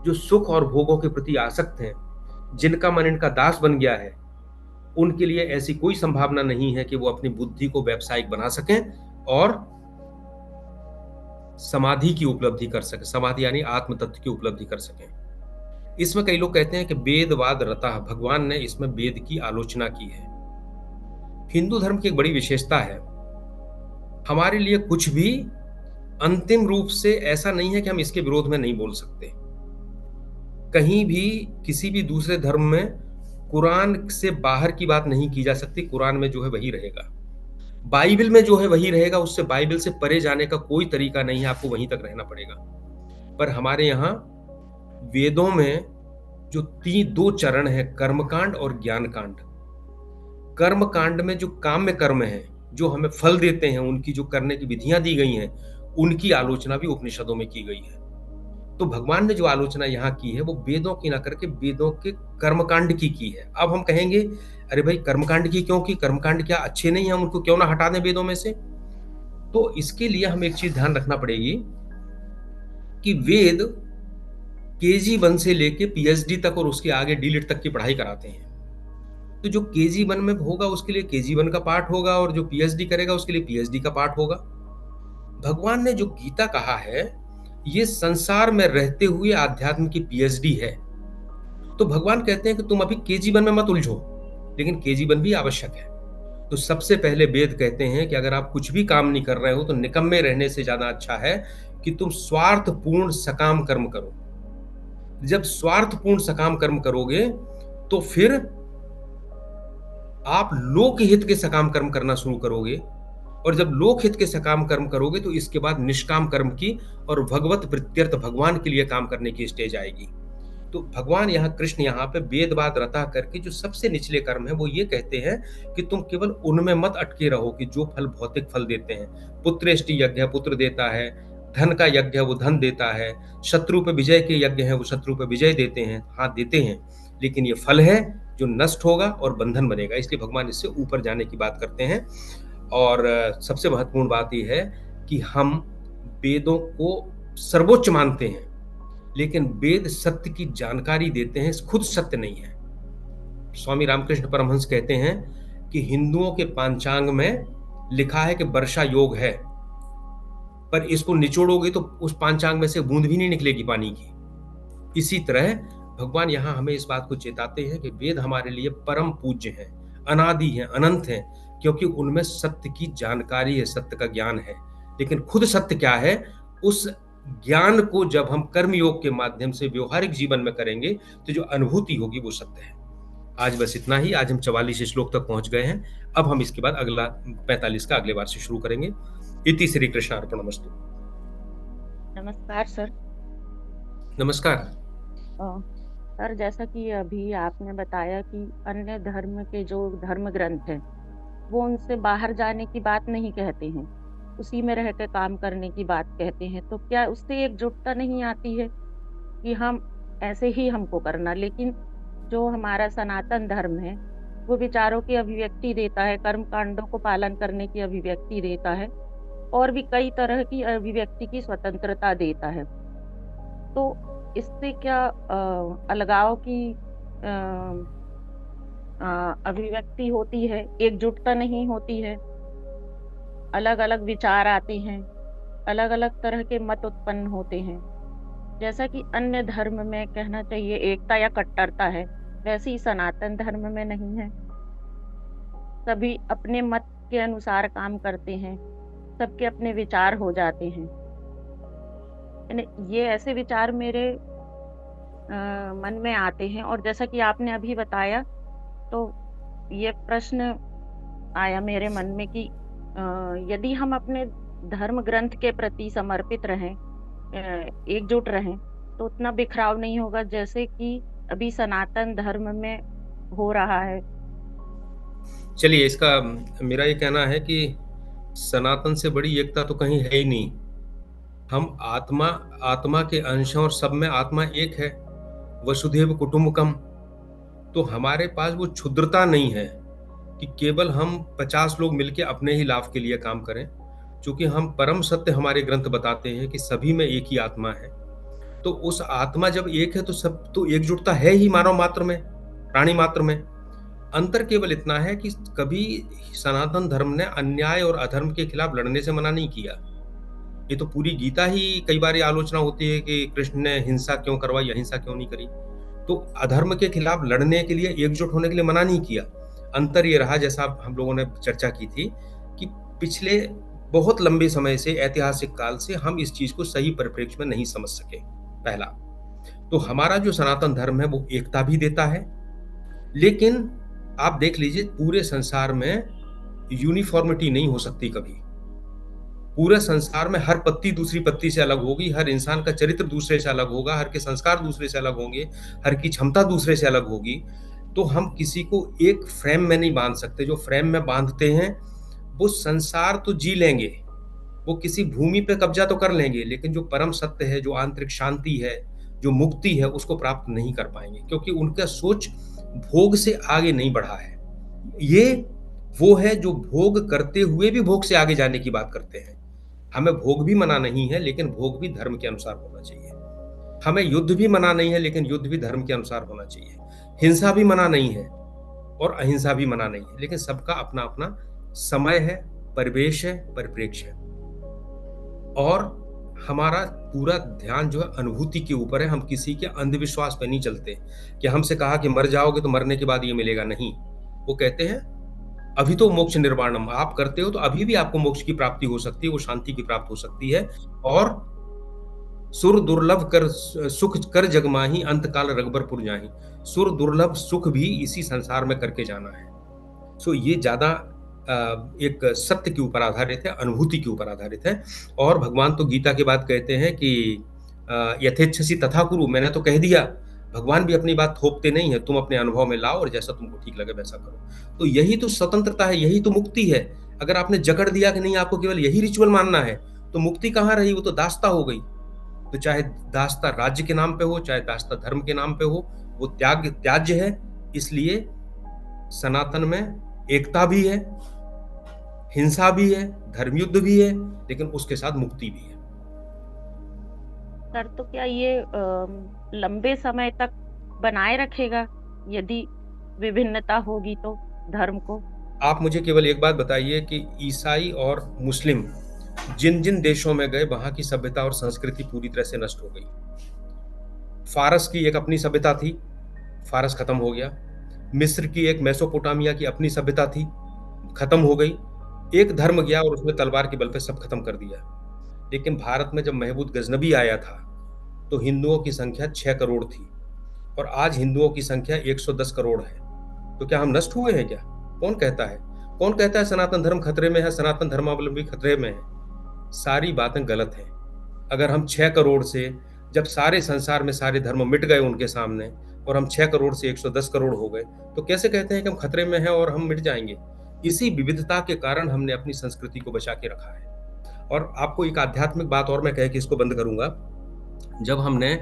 जो सुख और भोगों के प्रति आसक्त हैं, जिनका मन इनका दास बन गया है, उनके लिए ऐसी कोई संभावना नहीं है कि वो अपनी बुद्धि को व्यावसायिक बना सकें और समाधि की उपलब्धि कर सकें, समाधि यानी आत्म तत्व की उपलब्धि कर सकें। इसमें कई लोग कहते हैं कि वेदवाद रता, भगवान ने इसमें वेद की आलोचना की है। हिंदू धर्म की एक बड़ी विशेषता है, हमारे लिए कुछ भी अंतिम रूप से ऐसा नहीं है कि हम इसके विरोध में नहीं बोल सकते। कहीं भी किसी भी दूसरे धर्म में कुरान से बाहर की बात नहीं की जा सकती, कुरान में जो है वही रहेगा, बाइबल में जो है वही रहेगा, उससे बाइबल से परे जाने का कोई तरीका नहीं है, आपको वहीं तक रहना पड़ेगा। पर हमारे यहाँ वेदों में जो दो चरण है, कर्मकांड और ज्ञान कांड। कर्म कांड में जो काम्य कर्म है, जो हमें फल देते हैं, उनकी जो करने की विधियां दी गई हैं, उनकी आलोचना भी उपनिषदों में की गई है। तो भगवान ने जो आलोचना यहाँ की है वो वेदों की ना करके वेदों के कर्मकांड की है। अब हम कहेंगे अरे भाई कर्मकांड की क्यों की, कर्मकांड क्या अच्छे नहीं है, उनको क्यों ना हटा दें वेदों में से? तो इसके लिए हमें एक चीज ध्यान रखना पड़ेगी कि वेद KG1 से लेके PhD तक और उसके आगे D.Litt तक की पढ़ाई कराते हैं। तो जो KG1 में होगा उसके लिए KG1 का पाठ होगा, और जो PhD करेगा उसके लिए PhD का पाठ होगा। भगवान ने जो गीता कहा है, ये संसार में रहते हुए आध्यात्म की PhD है। तो भगवान कहते हैं कि तुम अभी KG1 में मत उलझो, लेकिन KG1 भी आवश्यक है। तो सबसे पहले वेद कहते हैं कि अगर आप कुछ भी काम नहीं कर रहे हो तो निकम्मे रहने से ज्यादा अच्छा है कि तुम स्वार्थपूर्ण सकाम कर्म करो। जब स्वार्थपूर्ण सकाम कर्म करोगे तो फिर आप लोकहित के सकाम कर्म करना शुरू करोगे, और जब लोकहित के सकाम कर्म करोगे तो इसके बाद निष्काम कर्म की और भगवत प्रीत्यर्थ, भगवान के लिए काम करने की स्टेज आएगी। तो भगवान यहाँ, कृष्ण यहाँ पे वेदवाद रता करके जो सबसे निचले कर्म है वो ये कहते हैं कि तुम केवल उनमें मत अटके रहो कि जो फल भौतिक फल देते हैं। पुत्रेष्टि यज्ञ है, पुत्र देता है, धन का यज्ञ है वो धन देता है, शत्रु पे विजय के यज्ञ है वो शत्रु पे विजय देते हैं, हाँ देते हैं, लेकिन ये फल है जो नष्ट होगा और बंधन बनेगा, इसलिए भगवान इससे ऊपर जाने की बात करते हैं। और सबसे महत्वपूर्ण बात यह है कि हम वेदों को सर्वोच्च मानते हैं, लेकिन वेद सत्य की जानकारी देते हैं, खुद सत्य नहीं है। स्वामी रामकृष्ण परमहंस कहते हैं कि हिंदुओं के पांचांग में लिखा है कि वर्षा योग है, पर इसको निचोड़ोगे तो उस पांचांग में से बूंद भी नहीं निकलेगी पानी की। इसी तरह भगवान यहां हमें इस बात को चेताते हैं कि वेद हमारे लिए परम पूज्य हैं, अनादि हैं, अनंत हैं, क्योंकि उनमें सत्य की जानकारी है, सत्य का ज्ञान है। लेकिन खुद सत्य क्या है, उस ज्ञान को जब हम कर्मयोग के माध्यम से व्यवहारिक जीवन में करेंगे तो जो अनुभूति होगी वो सत्य है। आज बस इतना ही। आज हम 44 श्लोक तक पहुंच गए हैं। अब हम इसके बाद अगला 45 का अगले बार से शुरू करेंगे। इति श्री कृष्णार्पणमस्तु। नमस्कार सर। नमस्कार। सर, जैसा कि अभी आपने बताया कि अन्य धर्म के जो धर्म ग्रंथ हैं वो उनसे बाहर जाने की बात नहीं कहते हैं, उसी में रह के काम करने की बात कहते हैं, तो क्या उससे एकजुटता नहीं आती है कि हम ऐसे ही हमको करना? लेकिन जो हमारा सनातन धर्म है वो विचारों की अभिव्यक्ति देता है, कर्म कांडों को पालन करने की अभिव्यक्ति देता है, और भी कई तरह की अभिव्यक्ति की स्वतंत्रता देता है। तो इससे क्या अलगाव की अभिव्यक्ति होती है, एकजुटता नहीं होती है, अलग अलग विचार आते हैं, अलग अलग तरह के मत उत्पन्न होते हैं। जैसा कि अन्य धर्म में कहना चाहिए एकता या कट्टरता है, वैसे ही सनातन धर्म में नहीं है। सभी अपने मत के अनुसार काम करते हैं, सबके अपने विचार हो जाते हैं। यानी ये ऐसे विचार मेरे मन में आते हैं। और जैसा कि आपने अभी बताया, तो ये प्रश्न आया मेरे मन में कि यदि हम अपने धर्म ग्रंथ के प्रति समर्पित रहें, एकजुट रहें, तो उतना बिखराव नहीं होगा जैसे कि अभी सनातन धर्म में हो रहा है। चलिए, इसका मेरा ये कहना है कि सनातन से बड़ी एकता तो कहीं है ही नहीं। हम आत्मा आत्मा के अंश हैं और सब में आत्मा एक है। वसुधैव कुटुंबकम। तो हमारे पास वो क्षुद्रता नहीं है कि केवल हम 50 लोग मिलके अपने ही लाभ के लिए काम करें। क्योंकि हम परम सत्य, हमारे ग्रंथ बताते हैं कि सभी में एक ही आत्मा है। तो उस आत्मा जब एक है तो सब तो एकजुटता है ही मानव मात्र में, प्राणी मात्र में। अंतर केवल इतना है कि कभी सनातन धर्म ने अन्याय और अधर्म के खिलाफ लड़ने से मना नहीं किया। ये तो पूरी गीता ही कई बार ये आलोचना होती है कि कृष्ण ने हिंसा क्यों करवाई, अहिंसा क्यों नहीं करी। तो अधर्म के खिलाफ लड़ने के लिए, एकजुट होने के लिए मना नहीं किया। अंतर ये रहा, जैसा हम लोगों ने चर्चा की थी, कि पिछले बहुत लंबे समय से, ऐतिहासिक काल से हम इस चीज को सही परिप्रेक्ष्य में नहीं समझ सके। पहला तो हमारा जो सनातन धर्म है वो एकता भी देता है, लेकिन आप देख लीजिए पूरे संसार में यूनिफॉर्मिटी नहीं हो सकती कभी। पूरे संसार में हर पत्ती दूसरी पत्ती से अलग होगी, हर इंसान का चरित्र दूसरे से अलग होगा, हर के संस्कार दूसरे से अलग होंगे, हर की क्षमता दूसरे से अलग होगी। तो हम किसी को एक फ्रेम में नहीं बांध सकते। जो फ्रेम में बांधते हैं वो संसार तो जी लेंगे, वो किसी भूमि पे कब्जा तो कर लेंगे, लेकिन जो परम सत्य है, जो आंतरिक शांति है, जो मुक्ति है, उसको प्राप्त नहीं कर पाएंगे, क्योंकि उनका सोच भोग से आगे नहीं बढ़ा है। ये वो है जो भोग करते हुए भी भोग से आगे जाने की बात करते हैं। हमें भोग भी मना नहीं है, लेकिन भोग भी धर्म के अनुसार होना चाहिए। हमें युद्ध भी मना नहीं है, लेकिन युद्ध भी धर्म के अनुसार होना चाहिए। हिंसा भी मना नहीं है और अहिंसा भी मना नहीं है, लेकिन सबका अपना अपना समय है, परिवेश है, परिप्रेक्ष्य है। और हमारा पूरा ध्यान जो है अनुभूति के ऊपर है। हम किसी के अंधविश्वास पे नहीं चलते कि हमसे कहा कि मर जाओगे तो मरने के बाद ये मिलेगा, नहीं। वो कहते हैं अभी तो मोक्ष निर्वाणम, आप करते हो तो अभी भी आपको मोक्ष की प्राप्ति हो सकती है, वो शांति की प्राप्ति हो सकती है। और सुर दुर्लभ कर सुख कर जगमाही, अंत काल रघुबरपुर जाही। सुर दुर्लभ सुख भी इसी संसार में करके जाना है। सो ये ज्यादा एक सत्य के ऊपर आधारित है, अनुभूति के ऊपर आधारित है। और भगवान तो गीता के बाद कहते हैं कि यथेच्छसि तथा कुरु, मैंने तो कह दिया। भगवान भी अपनी बात थोपते नहीं है, तुम अपने अनुभव में लाओ और जैसा तुमको ठीक लगे वैसा करो। तो यही तो स्वतंत्रता है, यही तो मुक्ति है। अगर आपने जकड़ दिया कि नहीं आपको केवल यही रिचुअल मानना है, तो मुक्ति कहाँ रही? वो तो दासता हो गई। तो चाहे दासता राज्य के नाम पे हो, चाहे दासता धर्म के नाम पे हो, वो त्याज्य है। इसलिए सनातन में एकता भी है, हिंसा भी है, धर्मयुद्ध भी है, लेकिन उसके साथ मुक्ति भी है। सर, तो क्या ये लंबे समय तक बनाए रखेगा यदि विभिन्नता होगी तो धर्म को? आप मुझे केवल एक बात बताइए कि ईसाई और मुस्लिम जिन जिन देशों में गए, वहां की सभ्यता और संस्कृति पूरी तरह से नष्ट हो गई। फारस की एक अपनी सभ्यता थी, फारस खत्म हो गया। मिस्र की एक मेसोपोटामिया की अपनी सभ्यता थी, खत्म हो गई। एक धर्म गया और उसने तलवार के बल पे सब खत्म कर दिया। लेकिन भारत में जब महमूद गजनबी आया था तो हिंदुओं की संख्या 6 करोड़ थी और आज हिंदुओं की संख्या 110 करोड़ है। तो क्या हम नष्ट हुए हैं क्या? कौन कहता है? कौन कहता है सनातन धर्म खतरे में है, सनातन धर्मावलंबी खतरे में है? सारी बातें गलत हैं। अगर हम 6 करोड़ से, जब सारे संसार में सारे धर्म मिट गए उनके सामने और हम 6 करोड़ से 110 करोड़ हो गए, तो कैसे कहते हैं कि हम खतरे में हैं और हम मिट जाएंगे? इसी विविधता के कारण हमने अपनी संस्कृति को बचा के रखा है। और आपको एक आध्यात्मिक बात और मैं कह के इसको बंद करूंगा। जब हमने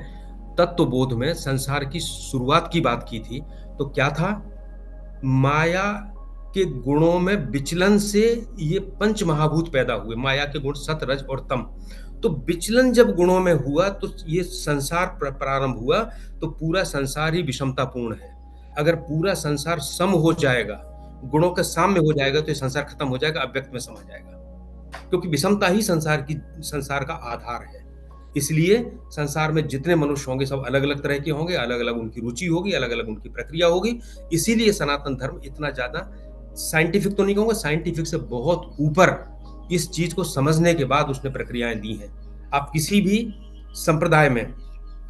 तत्वबोध में संसार की शुरुआत की बात की थी, तो क्या था? माया के गुणों में विचलन से ये पंच महाभूत पैदा हुए। माया के गुण सत, रज और तम। तो विचलन जब गुणों में हुआ तो ये संसार प्रारंभ हुआ। तो पूरा संसार ही विषमतापूर्ण है। अगर पूरा संसार सम हो जाएगा, गुणों के साम्य हो जाएगा, तो ये संसार खत्म हो जाएगा, अव्यक्त में समा जाएगा। क्योंकि विषमता ही संसार का आधार है। इसलिए संसार में जितने मनुष्य होंगे सब अलग अलग तरह के होंगे, अलग अलग उनकी रुचि होगी, अलग अलग उनकी प्रक्रिया होगी। इसीलिए सनातन धर्म इतना ज्यादा साइंटिफिक तो नहीं कहूंगा, साइंटिफिक से बहुत ऊपर इस चीज को समझने के बाद उसने प्रक्रियाएं दी हैं। आप किसी भी संप्रदाय में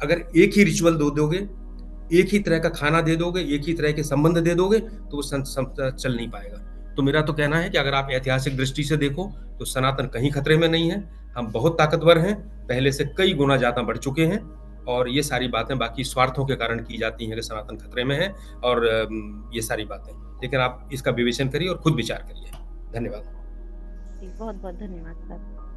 अगर एक ही रिचुअल दो दोगे, एक ही तरह का खाना दे दोगे, एक ही तरह के संबंध दे दोगे, तो वो चल नहीं पाएगा। तो मेरा तो कहना है कि अगर आप ऐतिहासिक दृष्टि से देखो तो सनातन कहीं खतरे में नहीं है। हम बहुत ताकतवर हैं, पहले से कई गुना ज्यादा बढ़ चुके हैं। और ये सारी बातें बाकी स्वार्थों के कारण की जाती हैं कि सनातन खतरे में है, और ये सारी बातें। लेकिन आप इसका विवेचन करिए और खुद विचार करिए। धन्यवाद। जी, बहुत बहुत धन्यवाद सर।